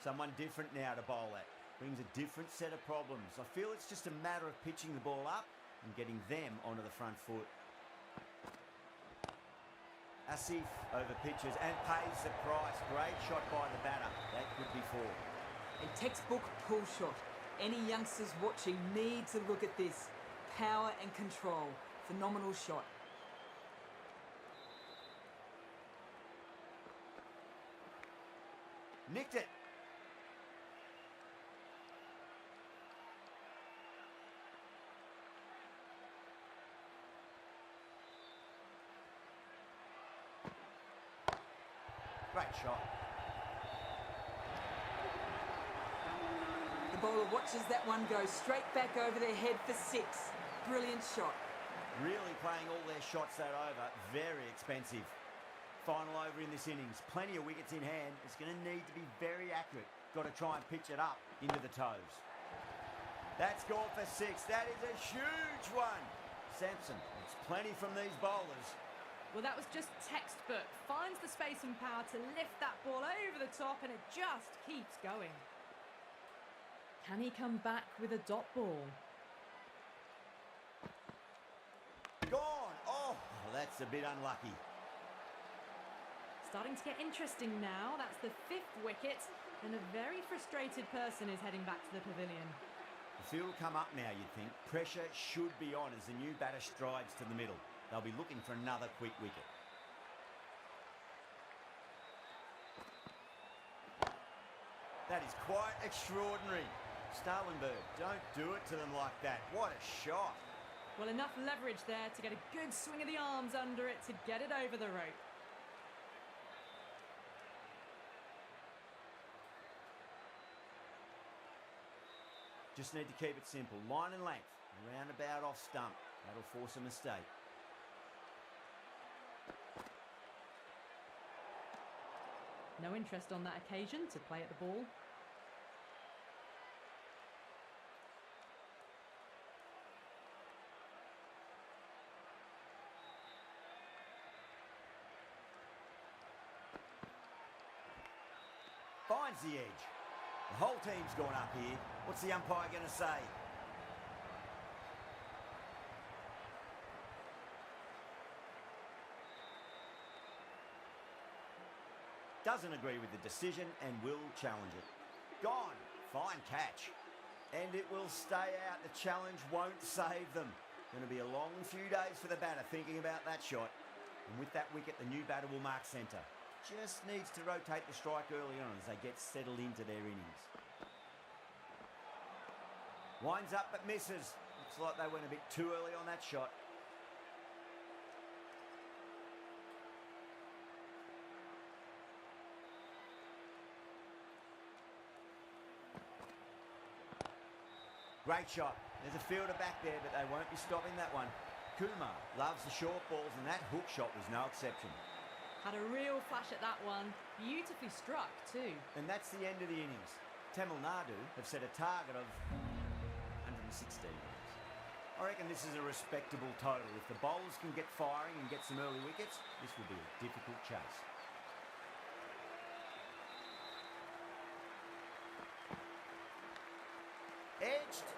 Someone different now to bowl at. brings a different set of problems. I feel it's just a matter of pitching the ball up and getting them onto the front foot. Asif over pitches and pays the price. Great shot by the batter. That could be four. A textbook pull shot. Any youngsters watching need to look at this. Power and control. Phenomenal shot. Nicked it. Great shot. The bowler watches that one go straight back over their head for 6. Brilliant shot. Really playing all their shots that over. Very expensive. Final over in this innings. Plenty of wickets in hand. It's going to need to be very accurate. Got to try and pitch it up into the toes. That's gone for 6. That is a huge one. Sampson, it's plenty from these bowlers. Well, that was just textbook. Finds the space and power to lift that ball over the top, and it just keeps going. Can he come back with a dot ball? Gone. Oh, that's a bit unlucky. Starting to get interesting now. That's the 5th wicket, and a very frustrated person is heading back to the pavilion. The field will come up now, you'd think. Pressure should be on as the new batter strides to the middle. They'll be looking for another quick wicket. That is quite extraordinary. Starlenberg, don't do it to them like that. What a shot. Well, enough leverage there to get a good swing of the arms under it to get it over the rope. Just need to keep it simple. Line and length. Roundabout off stump. That'll force a mistake. No interest on that occasion to play at the ball. Finds the edge. The whole team's gone up here. What's the umpire going to say? Doesn't agree with the decision and will challenge it. Gone. Fine catch. And it will stay out. The challenge won't save them. Going to be a long few days for the batter thinking about that shot. And with that wicket, the new batter will mark centre. Just needs to rotate the strike early on as they get settled into their innings. Winds up but misses. Looks like they went a bit too early on that shot. Great shot. There's a fielder back there, but they won't be stopping that one. Kumar loves the short balls, and that hook shot was no exception. Had a real flash at that one. Beautifully struck too. And that's the end of the innings. Tamil Nadu have set a target of 116 runs. I reckon this is a respectable total. If the bowlers can get firing and get some early wickets, this will be a difficult chase. Edged.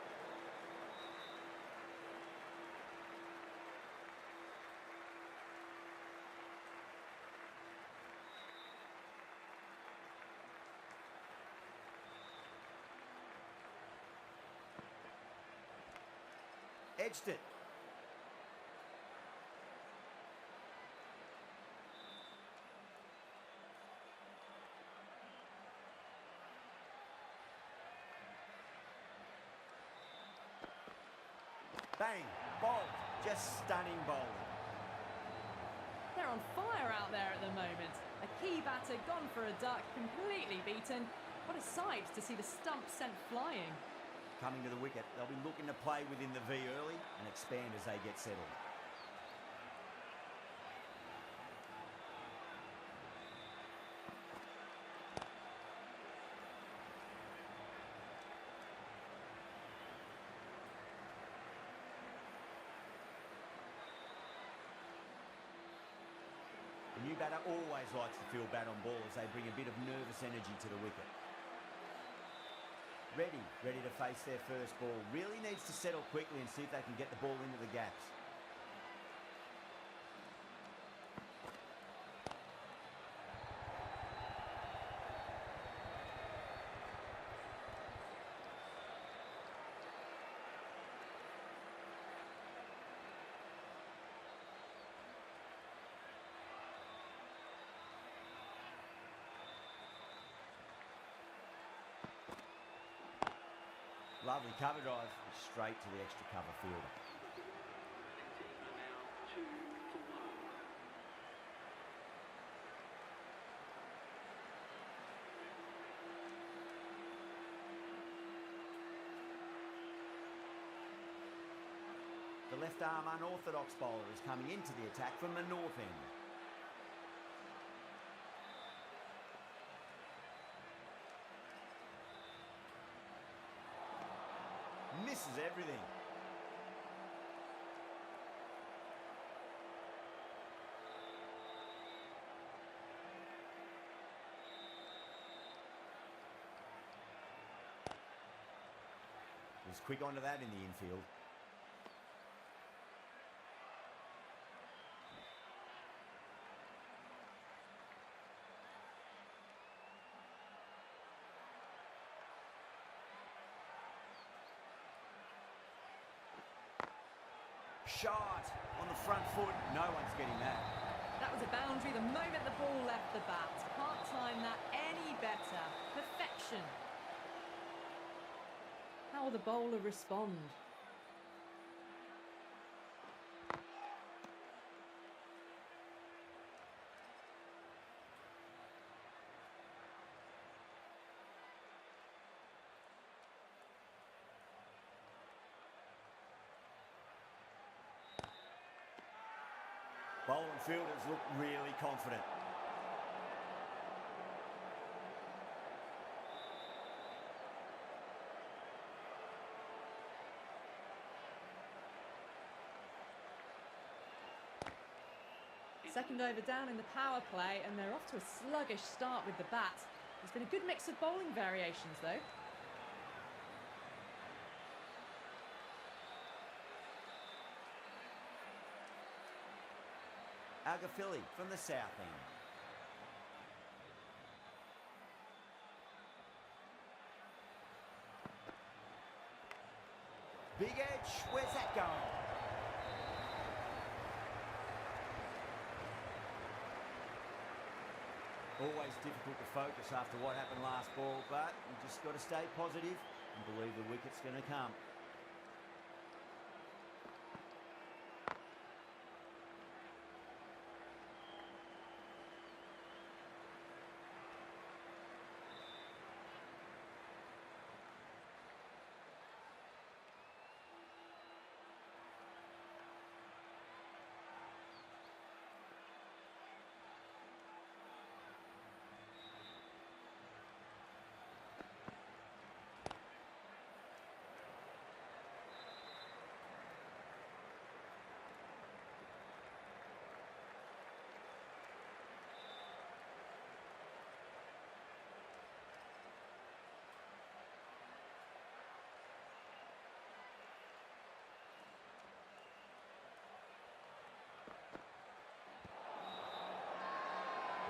Edged it. Bang, bowled, just stunning bowling. They're on fire out there at the moment. A key batter gone for a duck, completely beaten. What a sight to see the stump sent flying. Coming to the wicket, they'll be looking to play within the V early and expand as they get settled. The new batter always likes to feel bat on ball as they bring a bit of nervous energy to the wicket. ready to face their first ball. Really needs to settle quickly and see if they can get the ball into the gaps. Lovely cover drive, straight to the extra cover fielder. Now 2 for 1. The left arm unorthodox bowler is coming into the attack from the north end. Misses everything. Was quick onto that in the infield. Shot on the front foot. No one's getting that. That was a boundary the moment the ball left the bat. Can't time that any better. Perfection. How will the bowler respond? Bowling fielders look really confident. Second over down in the power play, and they're off to a sluggish start with the bat. There's been a good mix of bowling variations, though. Agafili from the south end. Big edge, where's that going? Always difficult to focus after what happened last ball, but you just got to stay positive and believe the wicket's going to come.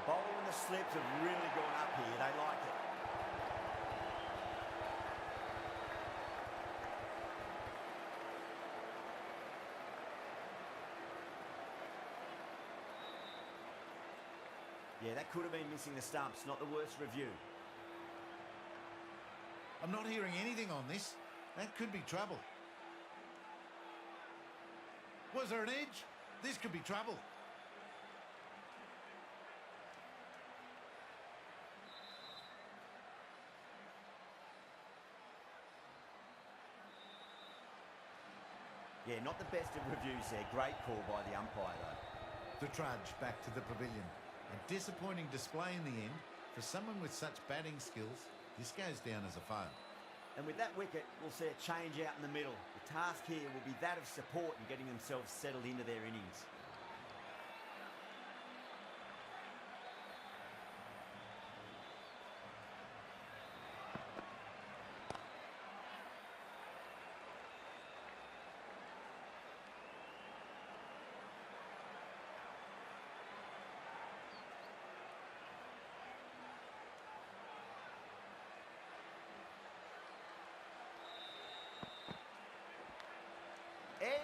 The bowler and the slips have really gone up here. They like it. Yeah, that could have been missing the stumps. Not the worst review. I'm not hearing anything on this. That could be trouble. Was there an edge? This could be trouble. Yeah, not the best of reviews there. Great call by the umpire, though. The trudge back to the pavilion. A disappointing display in the end. For someone with such batting skills, this goes down as a fail. And with that wicket, we'll see a change out in the middle. The task here will be that of support and getting themselves settled into their innings.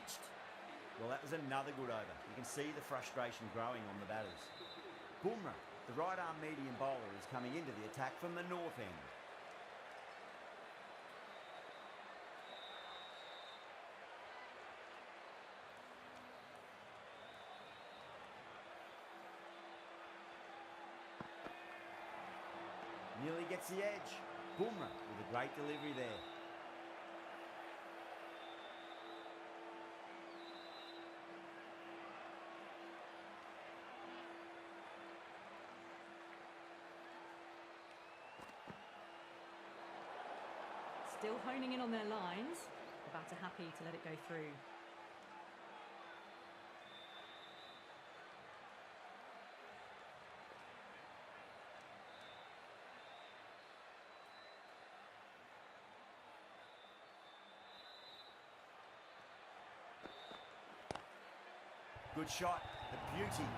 Edged! Well, that was another good over. You can see the frustration growing on the batters. Bumrah, the right-arm medium bowler, is coming into the attack from the north end. Nearly gets the edge. Bumrah with a great delivery there. Still honing in on their lines. The batter happy to let it go through. Good shot, the beauty.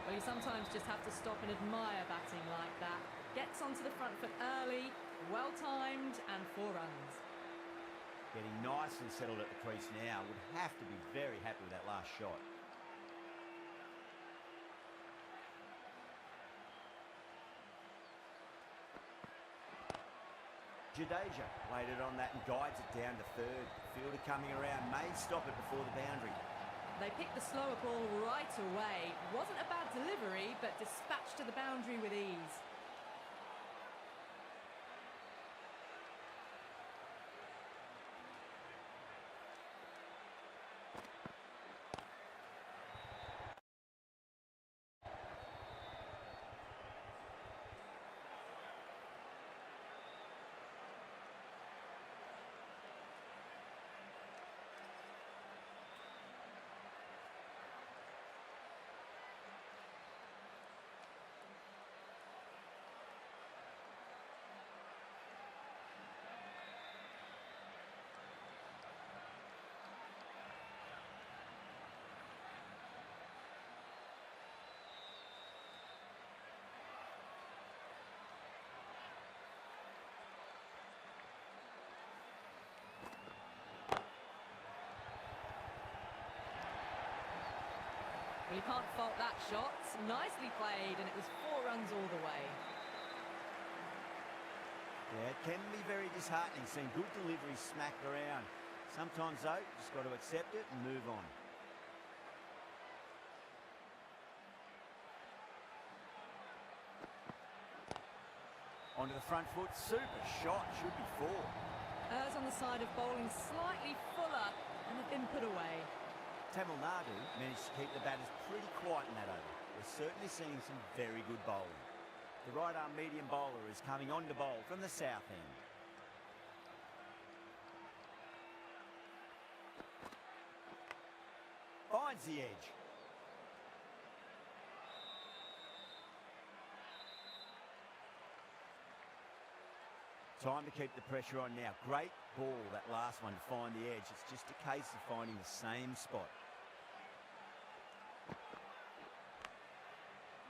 Well, you sometimes just have to stop and admire batting like that. Gets onto the front foot early, well timed, and 4 runs. Getting nice and settled at the crease now. Would have to be very happy with that last shot. Jadeja waited on that and guides it down to third. Fielder coming around, may stop it before the boundary. They picked the slower ball right away. Wasn't a bad delivery, but dispatched to the boundary with ease. Well, you can't fault that shot. Nicely played, and it was 4 runs all the way. Yeah, it can be very disheartening seeing good deliveries smacked around. Sometimes, though, you just got to accept it and move on. Onto the front foot, super shot, should be 4. Errs on the side of bowling slightly fuller, and have been put away. Tamil Nadu managed to keep the batters pretty quiet in that over. We're certainly seeing some very good bowling. The right-arm medium bowler is coming on to bowl from the south end. Finds the edge. Time to keep the pressure on now. Great ball, that last one, to find the edge. It's just a case of finding the same spot.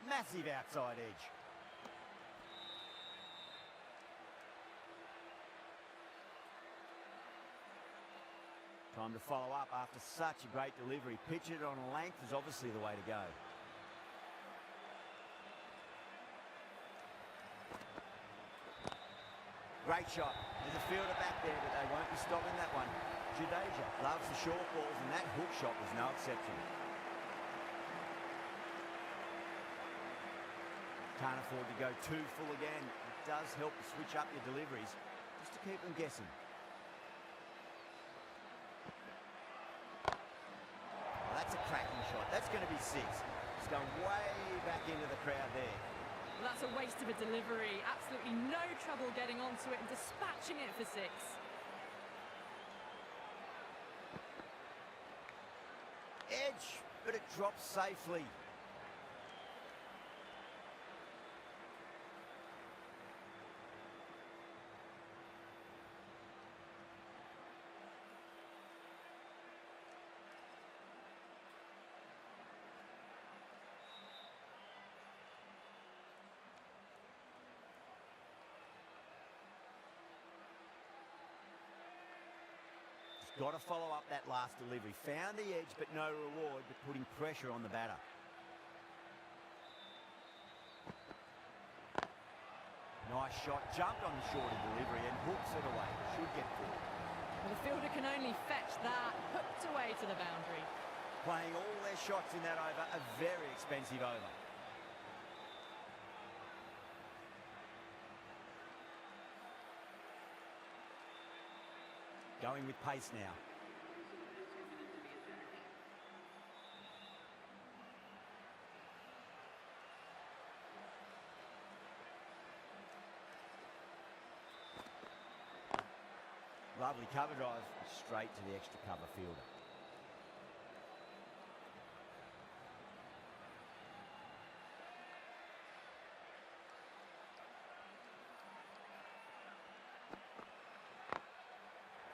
Massive outside edge. Time to follow up after such a great delivery. Pitch it on length is obviously the way to go. Great shot. There's a fielder back there, but they won't be stopping that one. Jadeja loves the short balls, and that hook shot was no exception. Can't afford to go too full again. It does help to switch up your deliveries, just to keep them guessing. Well, that's a cracking shot. That's going to be 6. It's going way back into the crowd there. Well, that's a waste of a delivery. Absolutely no trouble getting onto it and dispatching it for 6. Edge, but it drops safely. Got to follow up that last delivery. Found the edge, but no reward, but putting pressure on the batter. Nice shot, jumped on the shorter delivery and hooks it away. Should get through. Well, the fielder can only fetch that, hooked away to the boundary. Playing all their shots in that over, a very expensive over. Going with pace now. Lovely cover drive, straight to the extra cover fielder.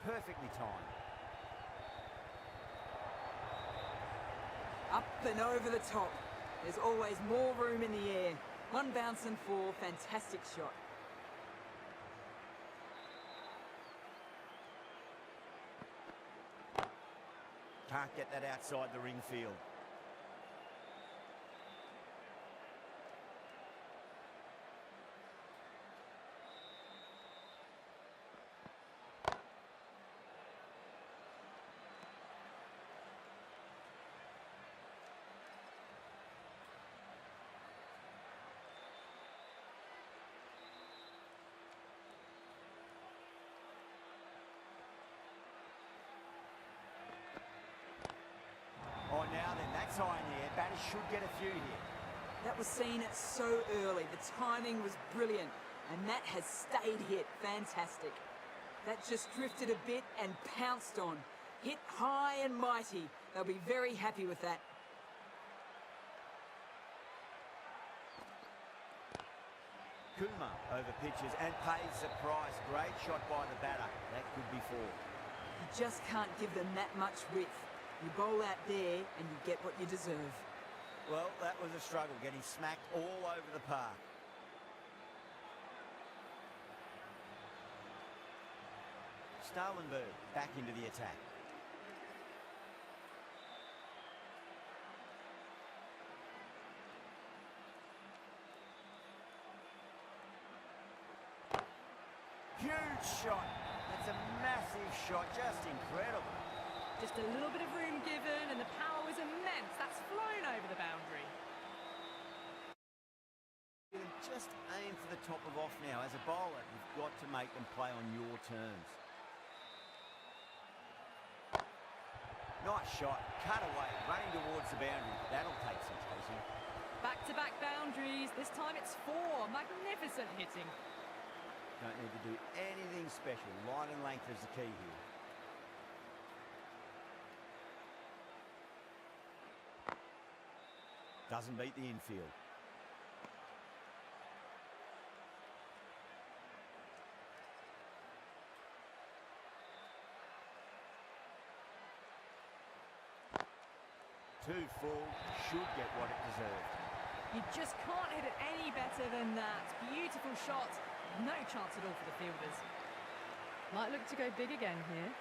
Perfectly timed. Up and over the top. There's always more room in the air. One bounce and four, fantastic shot. Can't get that outside the ring field. Oh, now then, that's high in the air. Batters should get a few here. That was seen so early. The timing was brilliant. And that has stayed hit. Fantastic. That just drifted a bit and pounced on. Hit high and mighty. They'll be very happy with that. Kumar over pitches and pays the price. Great shot by the batter. That could be four. You just can't give them that much width. You bowl out there and you get what you deserve. Well, that was a struggle, getting smacked all over the park. Starlenberg back into the attack. Huge shot. That's a massive shot, just incredible. Just a little bit of room given and the power was immense. That's flown over the boundary. Just aim for the top of off now. As a bowler, you've got to make them play on your terms. Nice shot, cut away, running towards the boundary. That'll take some chasing. Back-to-back boundaries. This time it's four. Magnificent hitting. Don't need to do anything special. Line and length is the key here. Doesn't beat the infield. Too full, should get what it deserved. You just can't hit it any better than that. Beautiful shot. No chance at all for the fielders. Might look to go big again here.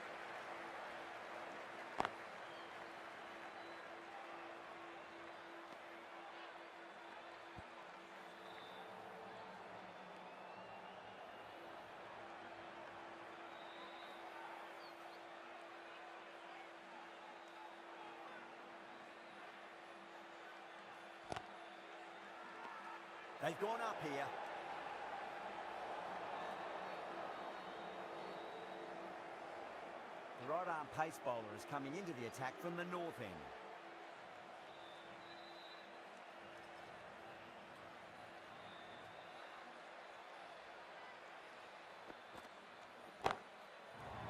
They've gone up here. The right-arm pace bowler is coming into the attack from the north end.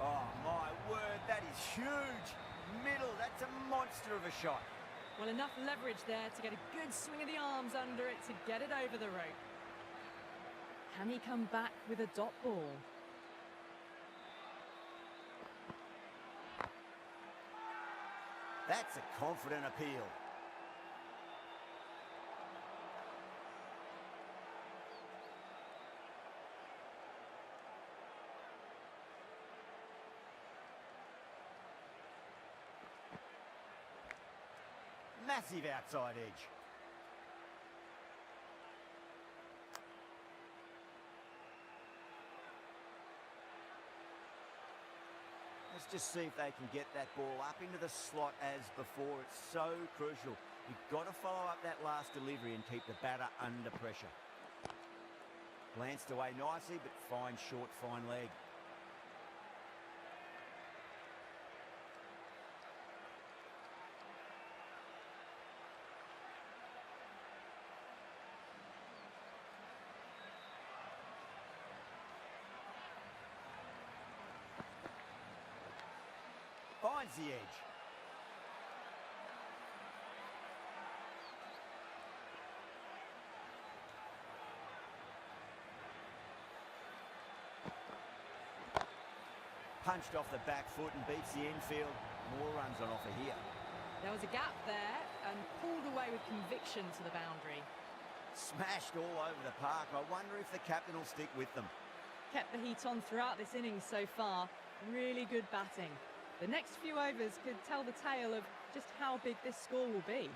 Oh, my word, that is huge. Middle, that's a monster of a shot. Well, enough leverage there to get a good swing of the arms under it to get it over the rope. Can he come back with a dot ball? That's a confident appeal. Massive outside edge. Let's just see if they can get that ball up into the slot as before. It's so crucial. You've got to follow up that last delivery and keep the batter under pressure. Glanced away nicely, but fine short, fine leg. Finds the edge. Punched off the back foot and beats the infield. More runs on offer here. There was a gap there and pulled away with conviction to the boundary. Smashed all over the park. I wonder if the captain will stick with them. Kept the heat on throughout this innings so far. Really good batting. The next few overs could tell the tale of just how big this score will be.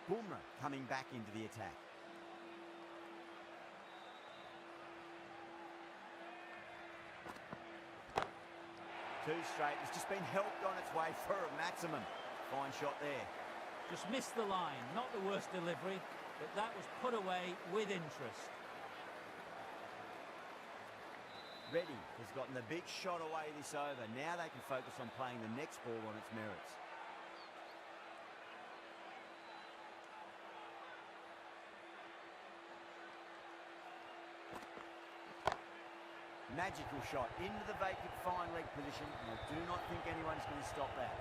Bumrah coming back into the attack. Two straight. It's just been helped on its way for a maximum. Fine shot there. Just missed the line. Not the worst delivery, but that was put away with interest. Reddy has gotten the big shot away this over. Now they can focus on playing the next ball on its merits. Magical shot into the vacant fine leg position, and I do not think anyone's going to stop that.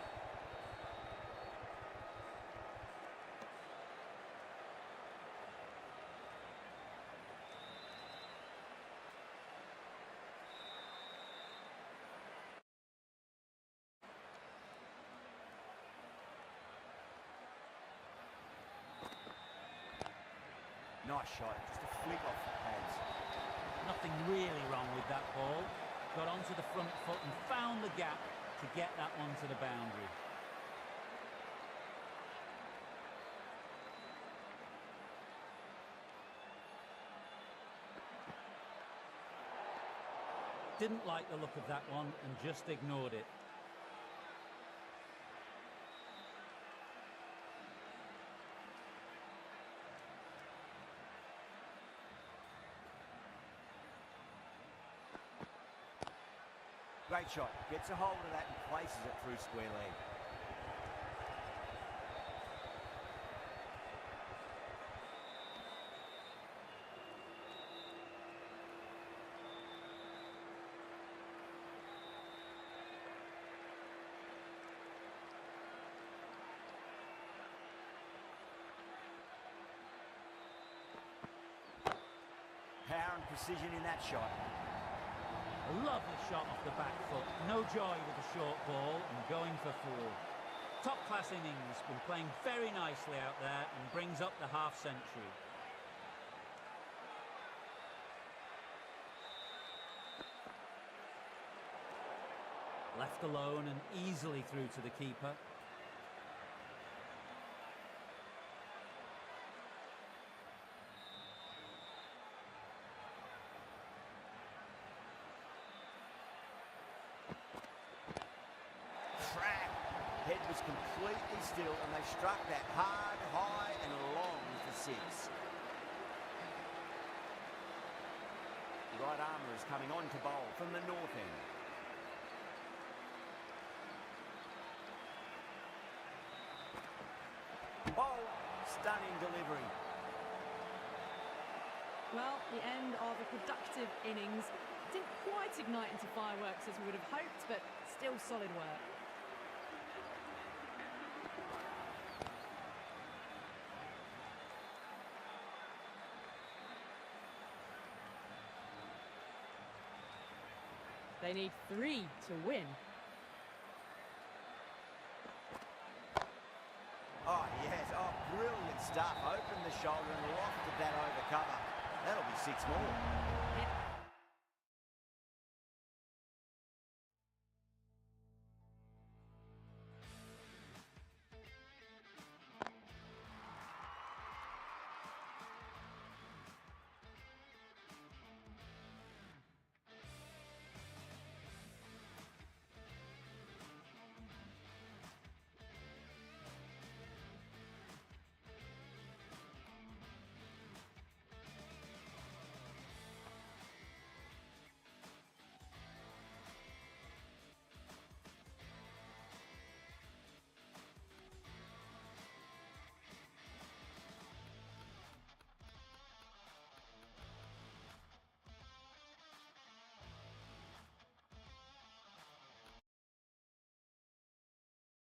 Nice shot, just a flick off the pads. Nothing really wrong with that ball. Got onto the front foot and found the gap to get that one to the boundary. Didn't like the look of that one and just ignored it. Great shot. Gets a hold of that and places it through square leg. Power and precision in that shot. A lovely shot off the back foot. No joy with the short ball and going for four. Top-class innings. Been playing very nicely out there and brings up the half-century. Left alone and easily through to the keeper. Head was completely still and they struck that hard, high and long for six. The right armour is coming on to bowl from the north end. Bowl, stunning delivery. Well, the end of a productive innings. Didn't quite ignite into fireworks as we would have hoped, but still solid work. They need 3 to win. Oh, yes. Oh, brilliant stuff. Opened the shoulder and lofted that over cover. That'll be 6 more. It